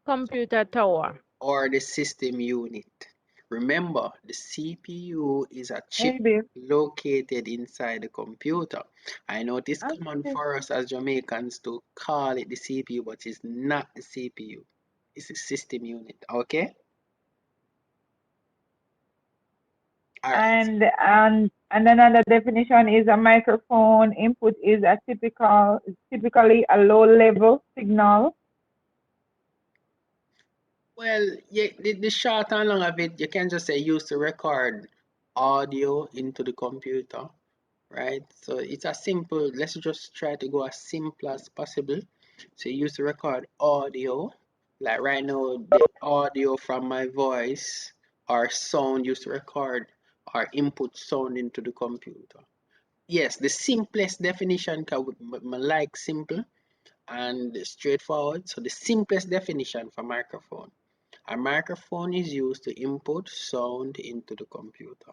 computer tower. Or the system unit. Remember, the CPU is a chip Maybe. located inside the computer. I know it is common Okay. for us as Jamaicans to call it the CPU, but it's not the CPU. It's a system unit, okay? All right. And another definition is a microphone input is a typically a low level signal. Well, yeah, the short and long of it, you can just say use to record audio into the computer, right? So it's a simple, let's just try to go as simple as possible. So you use to record audio, like right now, the audio from my voice or sound used to record or input sound into the computer. Yes, the simplest definition, cause I like simple and straightforward. So the simplest definition for microphone. A microphone is used to input sound into the computer.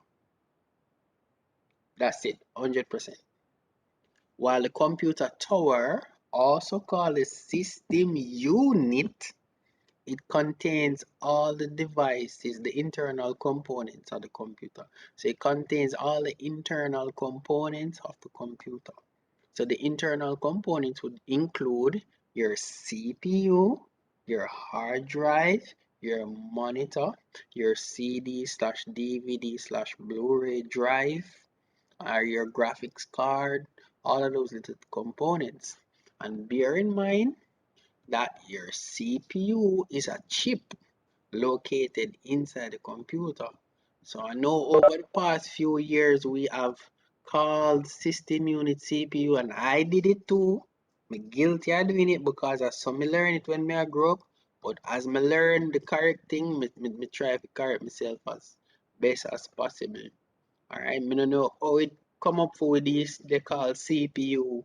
That's it, 100%. While the computer tower, also called a system unit, it contains all the devices, the internal components of the computer. So it contains all the internal components of the computer. So the internal components would include your CPU, your hard drive, your monitor, your CD/DVD/Blu-ray drive, or your graphics card, all of those little components. And bear in mind that your CPU is a chip located inside the computer. So I know over the past few years we have called system unit CPU, and I did it too. I'm guilty of doing it because I saw me learn it when I grew up. But as me learn the correct thing, me try to correct myself as best as possible. Alright, I don't know how it come up for this they call CPU.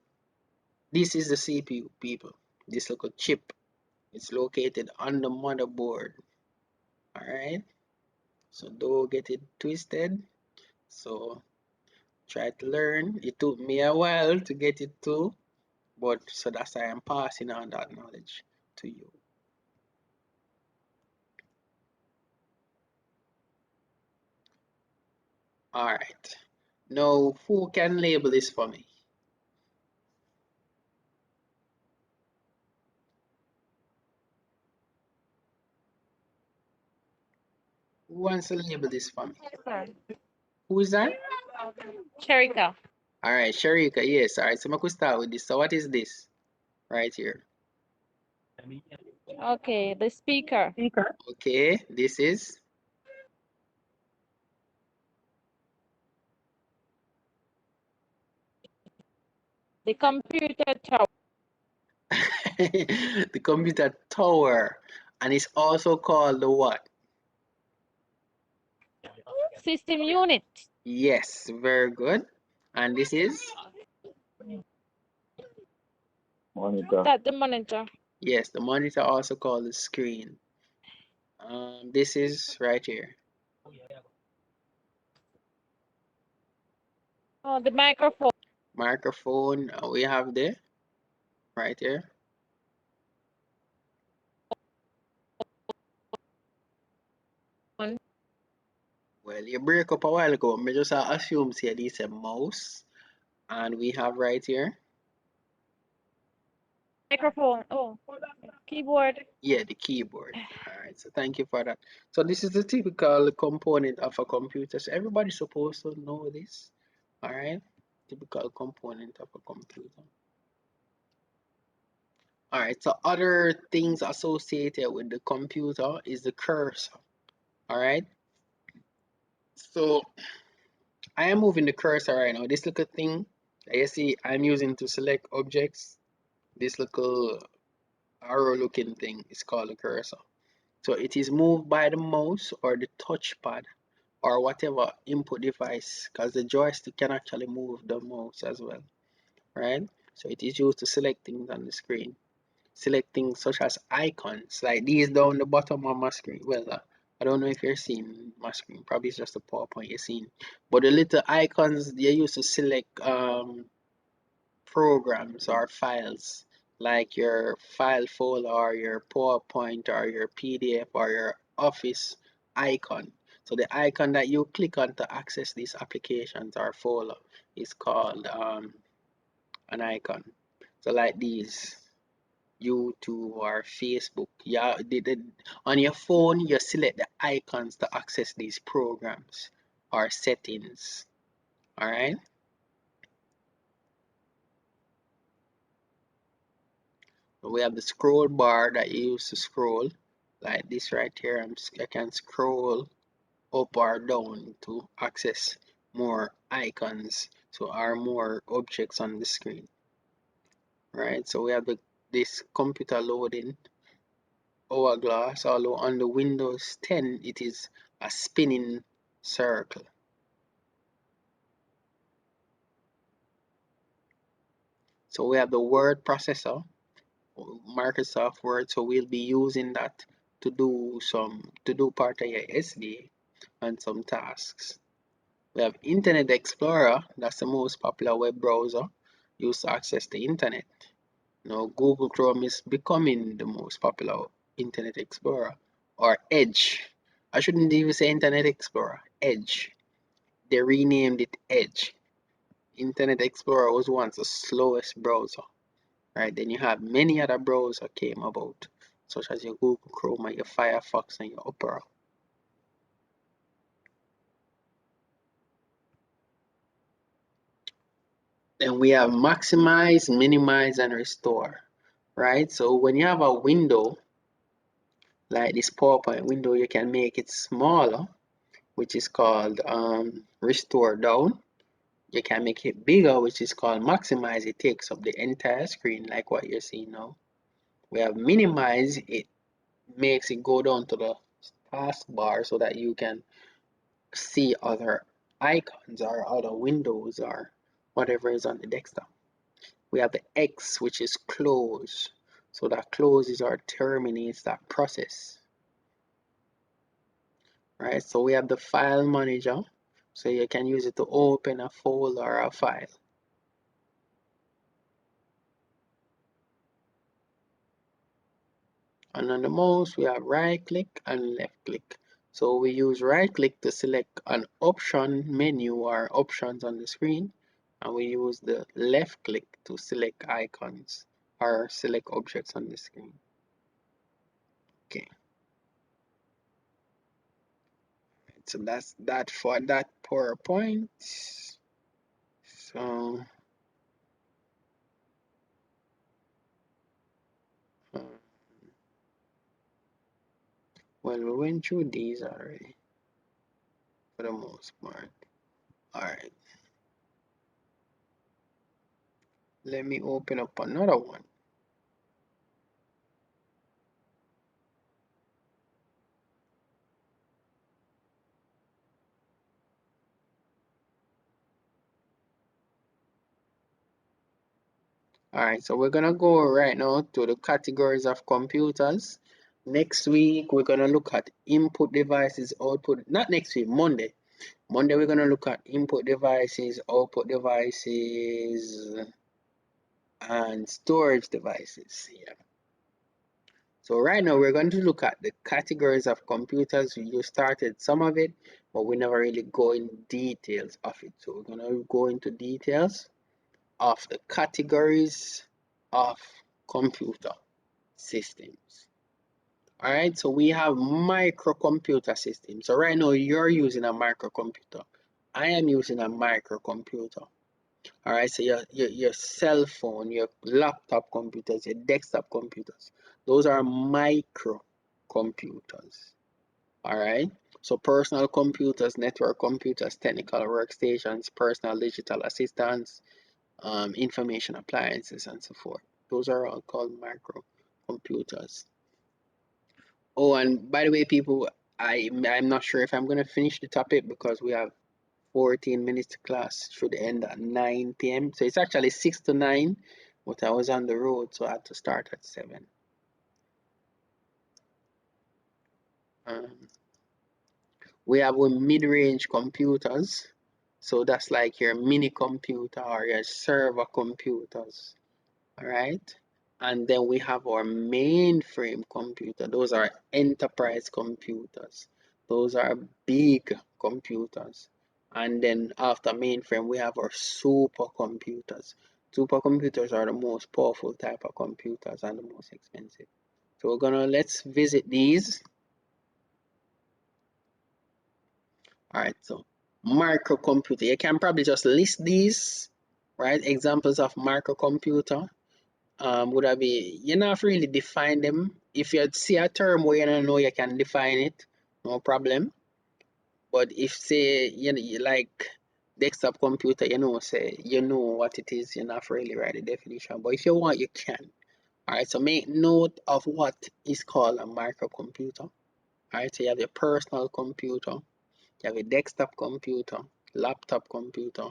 This is the CPU, people. This little chip. It's located on the motherboard. Alright, so don't get it twisted. So try to learn. It took me a while to get it too, but so that's why I'm passing on that knowledge to you. All right. Now, who can label this for me? Who wants to label this for me? Who is that? Sharika. All right, Sharika. Yes. All right. So I'm going to start with this. So what is this right here? Okay, the speaker. Speaker. Okay. This is The computer tower. the computer tower, and it's also called the what? System unit. Yes. Very good. And this is? Monitor. That the monitor. Yes, the monitor, also called the screen. This is right here. Oh, the microphone. Microphone, we have there, right here. Well, you break up a while ago. I just assume say this a mouse, and we have right here. Microphone. Oh, keyboard. Yeah, the keyboard. All right, so thank you for that. So this is the typical component of a computer. So everybody's supposed to know this. All right, typical component of a computer. All right, so other things associated with the computer is the cursor. All right, so I am moving the cursor right now. This little thing that you see I'm using to select objects, this little arrow looking thing is called a cursor. So it is moved by the mouse or the touchpad or whatever input device, because the joystick can actually move the mouse as well, right? So it is used to select things on the screen. Select things such as icons, like these down the bottom of my screen. Well, I don't know if you're seeing my screen, probably it's just a PowerPoint you're seeing. But the little icons they use to select programs or files, like your file folder or your PowerPoint or your PDF or your Office icon. So the icon that you click on to access these applications or folder is called an icon. So like these. YouTube or Facebook. Yeah, on your phone, you select the icons to access these programs or settings. All right. So we have the scroll bar that you use to scroll, like this right here. I can scroll up or down to access more icons, so are more objects on the screen. Right. So we have this computer loading hourglass, although on the Windows 10 it is a spinning circle. So we have the word processor, Microsoft Word, so we'll be using that to do part of your SD and some tasks. We have Internet Explorer, that's the most popular web browser used to access the internet. Now Google Chrome is becoming the most popular Internet Explorer, or Edge. I shouldn't even say Internet Explorer, Edge. They renamed it Edge. Internet Explorer was once the slowest browser, right? Then you have many other browsers came about, such as your Google Chrome and your Firefox and your Opera. Then we have maximize, minimize, and restore, right? So when you have a window, like this PowerPoint window, you can make it smaller, which is called restore down. You can make it bigger, which is called maximize. It takes up the entire screen, like what you're seeing now. We have minimize. It makes it go down to the taskbar so that you can see other icons or other windows or whatever is on the desktop. We have the X, which is close. So that closes or terminates that process. Right? So we have the file manager. So you can use it to open a folder or a file. And on the mouse, we have right click and left click. So we use right click to select an option menu or options on the screen, and we use the left click to select icons or select objects on the screen. Okay, so that's that for that PowerPoint. So um, well, we went through these already for the most part. All right, let me open up another one. All right, so we're gonna go right now to the categories of computers. Next week, we're gonna look at input devices, output, not next week, Monday. Monday, we're gonna look at input devices, output devices, and storage devices. Yeah. So right now, we're going to look at the categories of computers. You started some of it, but we never really go in details of it. So we're gonna go into details of the categories of computer systems. All right, so we have microcomputer systems. So right now you're using a microcomputer. I am using a microcomputer. All right, so your cell phone, your laptop computers, your desktop computers, those are microcomputers. All right, so personal computers, network computers, technical workstations, personal digital assistants, information appliances, and so forth. Those are all called microcomputers. Oh, and by the way, people, I'm not sure if I'm gonna finish the topic because we have 14 minutes to class. Should end at 9 p.m. So it's actually 6 to 9, but I was on the road, so I had to start at 7. Um, we have mid-range computers. So that's like your mini computer or your server computers. All right, and then we have our mainframe computer. Those are enterprise computers. Those are big computers. And then after mainframe, we have our supercomputers. Supercomputers are the most powerful type of computers and the most expensive. So let's visit these. All right, so microcomputer, you can probably just list these, right? Examples of microcomputer. Would I be, you not really define them. If you see a term where you don't know, you can define it, no problem. But if say you like desktop computer, say you know what it is, you not really write the definition. But if you want, you can. All right, so make note of what is called a microcomputer. All right, so you have your personal computer, you have a desktop computer, laptop computer,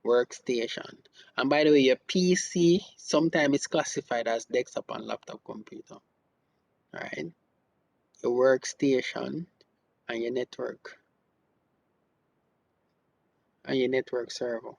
workstation. And by the way, your PC sometimes it's classified as desktop and laptop computer. Alright, your workstation and your network server.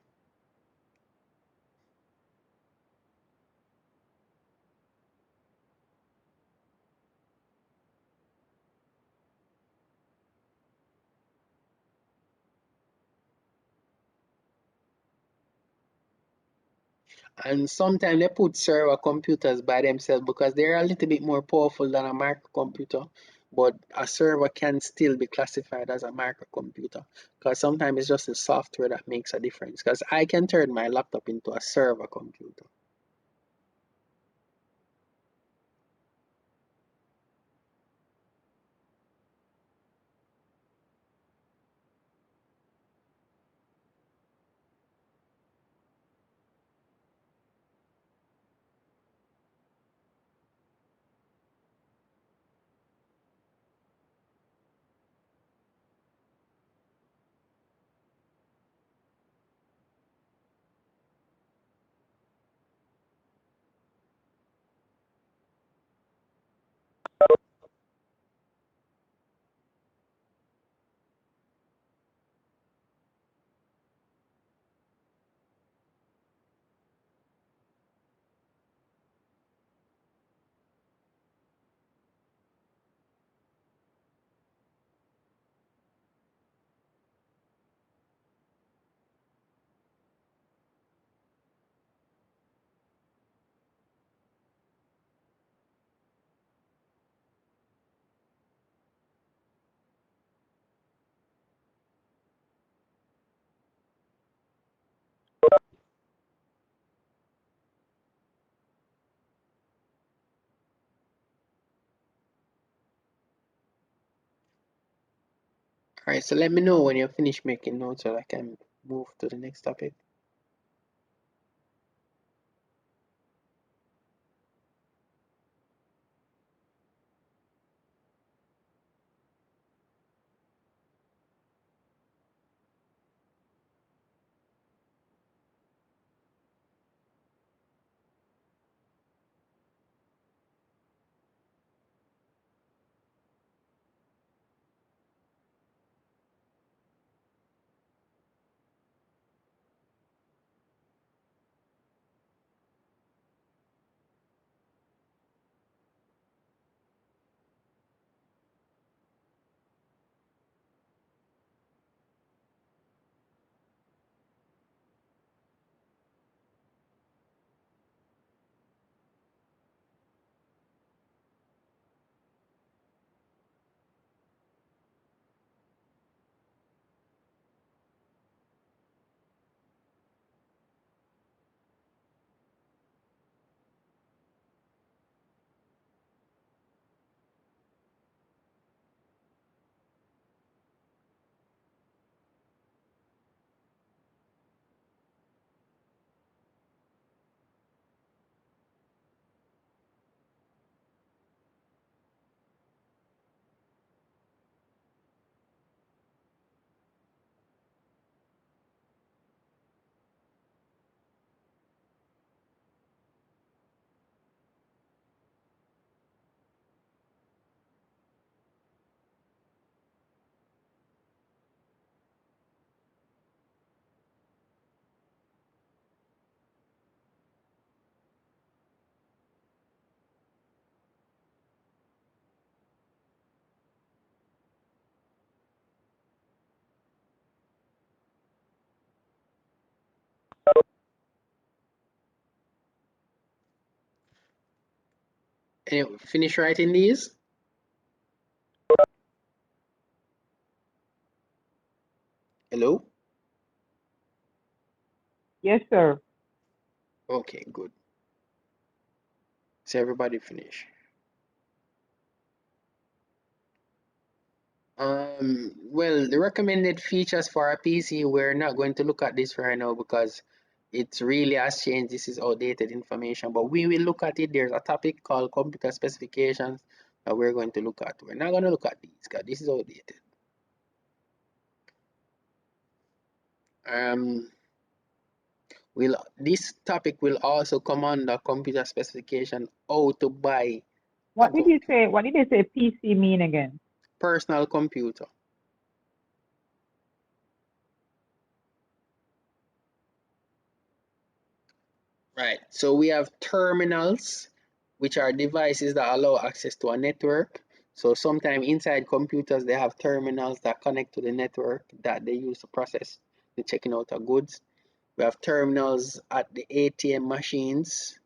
And sometimes they put server computers by themselves because they're a little bit more powerful than a microcomputer. But a server can still be classified as a microcomputer because sometimes it's just the software that makes a difference. Because I can turn my laptop into a server computer. All right, so let me know when you're finished making notes so I can move to the next topic. Anyway, finish writing these? Hello? Yes, sir. Okay, good. So everybody finish. Well, the recommended features for a PC, we're not going to look at this right now because it really has changed. This is outdated information, but we will look at it. There's a topic called computer specifications that we're going to look at. We're not going to look at these because this is outdated. This topic will also come under computer specification, how to buy a What did you say? What did they say PC mean again? personal computer. Right, so we have terminals, which are devices that allow access to a network. So sometimes inside computers, they have terminals that connect to the network that they use to process the checking out of goods. We have terminals at the ATM machines,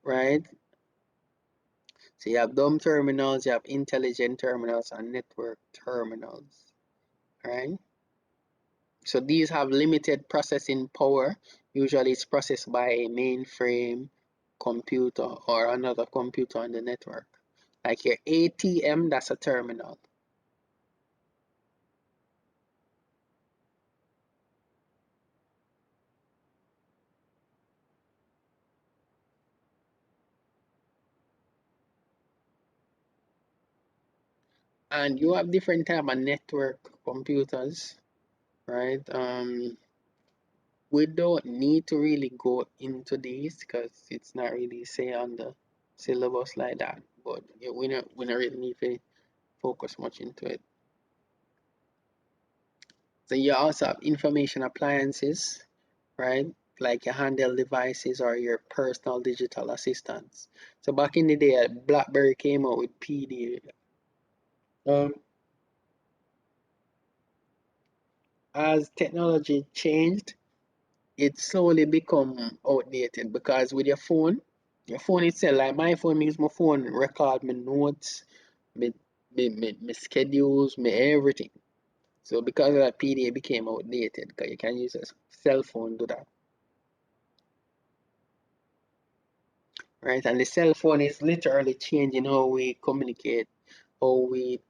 right? So you have dumb terminals, you have intelligent terminals, and network terminals, right? So these have limited processing power. Usually it's processed by a mainframe computer or another computer on the network. Like your ATM, that's a terminal. And you have different type of network computers, right? We don't need to really go into these because it's not really say on the syllabus like that. But yeah, we don't really need to focus much into it. So you also have information appliances, right? Like your handheld devices or your personal digital assistants. So back in the day, BlackBerry came out with PD. As technology changed, it slowly become outdated because with your phone itself, like my phone makes my phone record my notes, my, my schedules, my everything. So because of that, PDA became outdated because you can use a cell phone to that. Right? And the cell phone is literally changing how we communicate, how we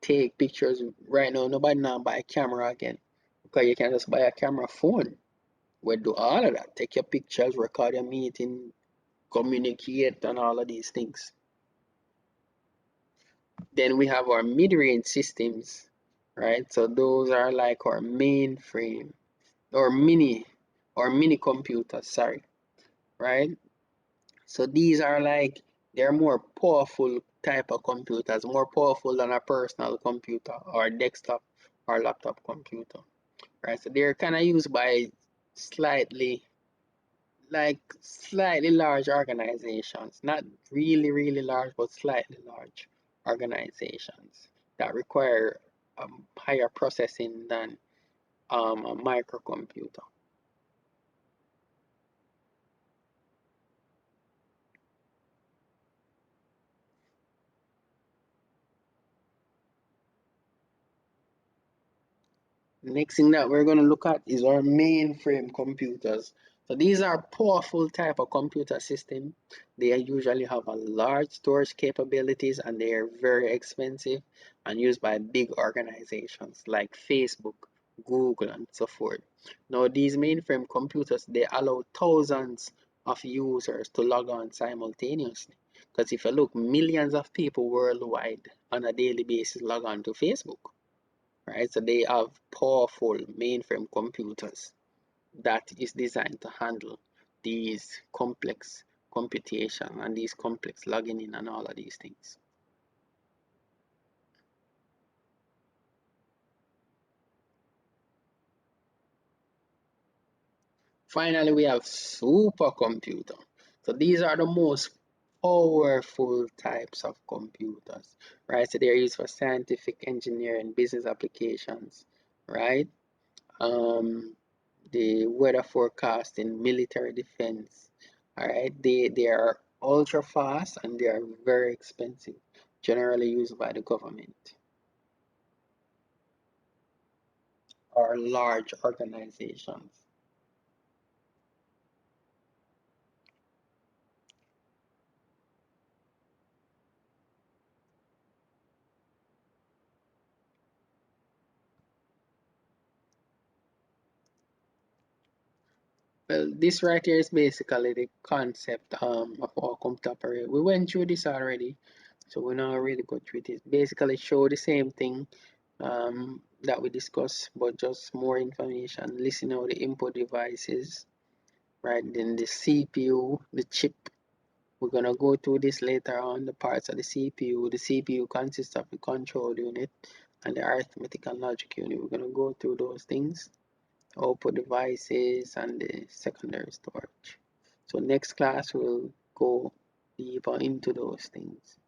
take pictures right now. Nobody now buy a camera again because you can just buy a camera phone. We do all of that. Take your pictures, record your meeting, communicate, and all of these things. Then we have our mid-range systems, right? So those are like our mainframe or mini computers, sorry, right? So these are like they're more powerful type of computers, more powerful than a personal computer or desktop or laptop computer, right? So they're kind of used by slightly slightly large organizations, not really large, but slightly large organizations that require higher processing than a microcomputer. Next thing that we're going to look at is our mainframe computers. So these are powerful type of computer system. They usually have a large storage capabilities and they are very expensive and used by big organizations like Facebook, Google, and so forth. Now these mainframe computers, they allow thousands of users to log on simultaneously. Because if you look, millions of people worldwide on a daily basis log on to Facebook, right? So they have powerful mainframe computers that is designed to handle these complex computation and these complex logging in and all of these things. Finally, we have supercomputer. So these are the most powerful types of computers, right? So they're used for scientific, engineering, business applications, right? The weather forecasting, military defense. All right, they are ultra fast and they are very expensive, generally used by the government or large organizations. Well, this right here is basically the concept of how computer operate. We went through this already, so we're not really go through this. Basically, show the same thing that we discussed, but just more information. Listen out the input devices, right? Then the CPU, the chip. We're gonna go through this later on, the parts of the CPU. The CPU consists of the control unit and the arithmetic and logic unit. We're gonna go through those things, output devices and the secondary storage. So next class we'll go deeper into those things.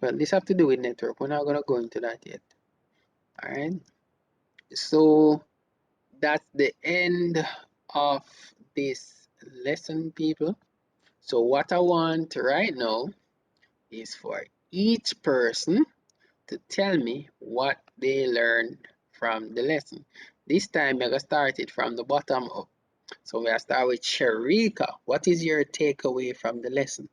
Well, this have to do with network. We're not gonna go into that yet. All right. So that's the end of this lesson, people. So what I want right now is for each person to tell me what they learned from the lesson. This time I'm gonna start it from the bottom up. So we're gonna start with Sharika. What is your takeaway from the lesson?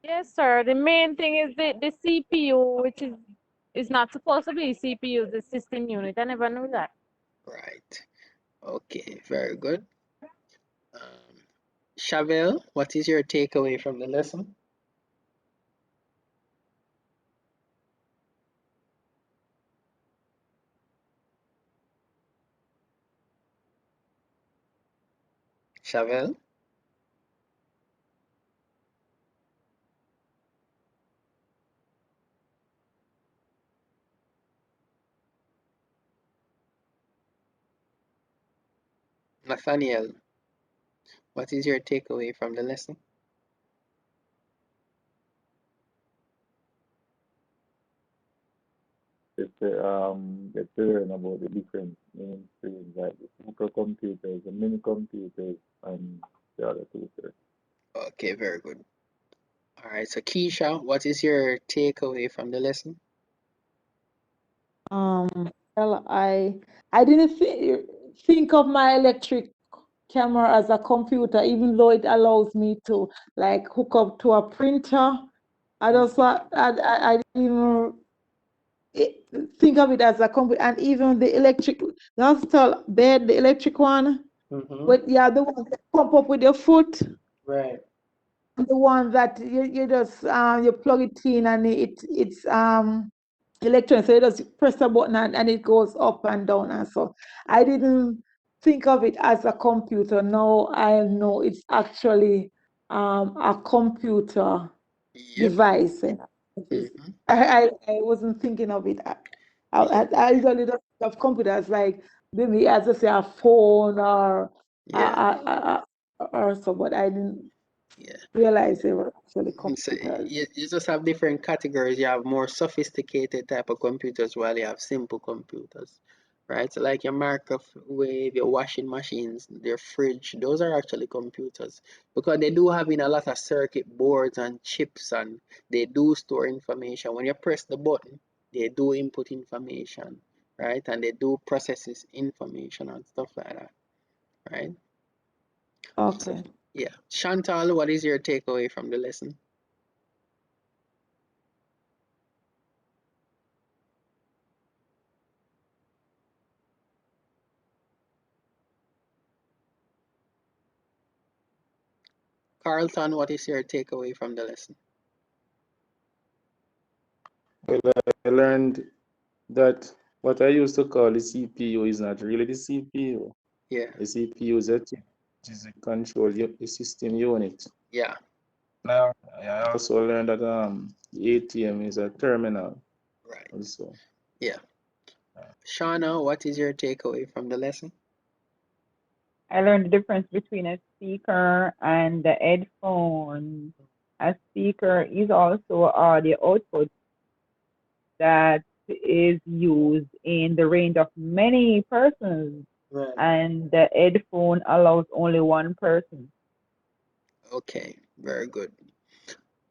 Yes, sir. The main thing is the CPU, which is not supposed to be CPU, the system unit. I never knew that. Right. Okay, very good. Um, Shavel, what is your takeaway from the lesson? Shavel? Nathaniel, what is your takeaway from the lesson? Get to learn about the different mainframes like the supercomputers, the mini computers, and the other two, sir. Okay, very good. All right, so Keisha, what is your takeaway from the lesson? Well, I didn't think of my electric camera as a computer, even though it allows me to like hook up to a printer. I just I didn't think of it as a computer, and even the electric, that's still bed, the electric one. But yeah, the one that pump up with your foot, Right. the one that you just you plug it in and it's electronic, so you just press a button and it goes up and down, and so I didn't think of it as a computer. No, I know it's actually a computer Yep. device. I wasn't thinking of it. I usually don't think of computers like maybe as I say a phone or Yeah. or so, but I didn't Yeah. realize they were actually So computers. you just have different categories. You have more sophisticated type of computers while you have simple computers, right? So like your microwave, your washing machines, your fridge, those are actually computers because they do have in a lot of circuit boards and chips, and they do store information. When you press the button, they do input information, right? And they do process this information and stuff like that, right? So Okay. yeah. Chantal, what is your takeaway from the lesson? Carlton, what is your takeaway from the lesson? Well, I learned that what I used to call the CPU is not really the CPU. Yeah, The CPU is a chip, which is a the system unit. yeah, Now, I also learned that the ATM is a terminal right. also. Yeah. Shauna, what is your takeaway from the lesson? I learned the difference between a speaker and the headphone. A speaker is also audio output that is used in the range of many persons, Right. and the headphone allows only one person. Okay, very good.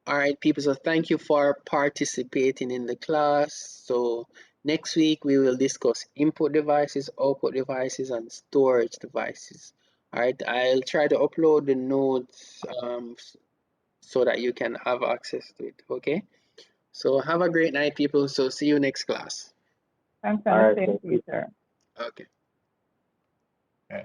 All right, people, so thank you for participating in the class. So next week we will discuss input devices, output devices, and storage devices. All right, I'll try to upload the notes so that you can have access to it. Okay, so have a great night, people. So see you next class. Thanks, All and the right, same so to you, sir. Okay. yeah.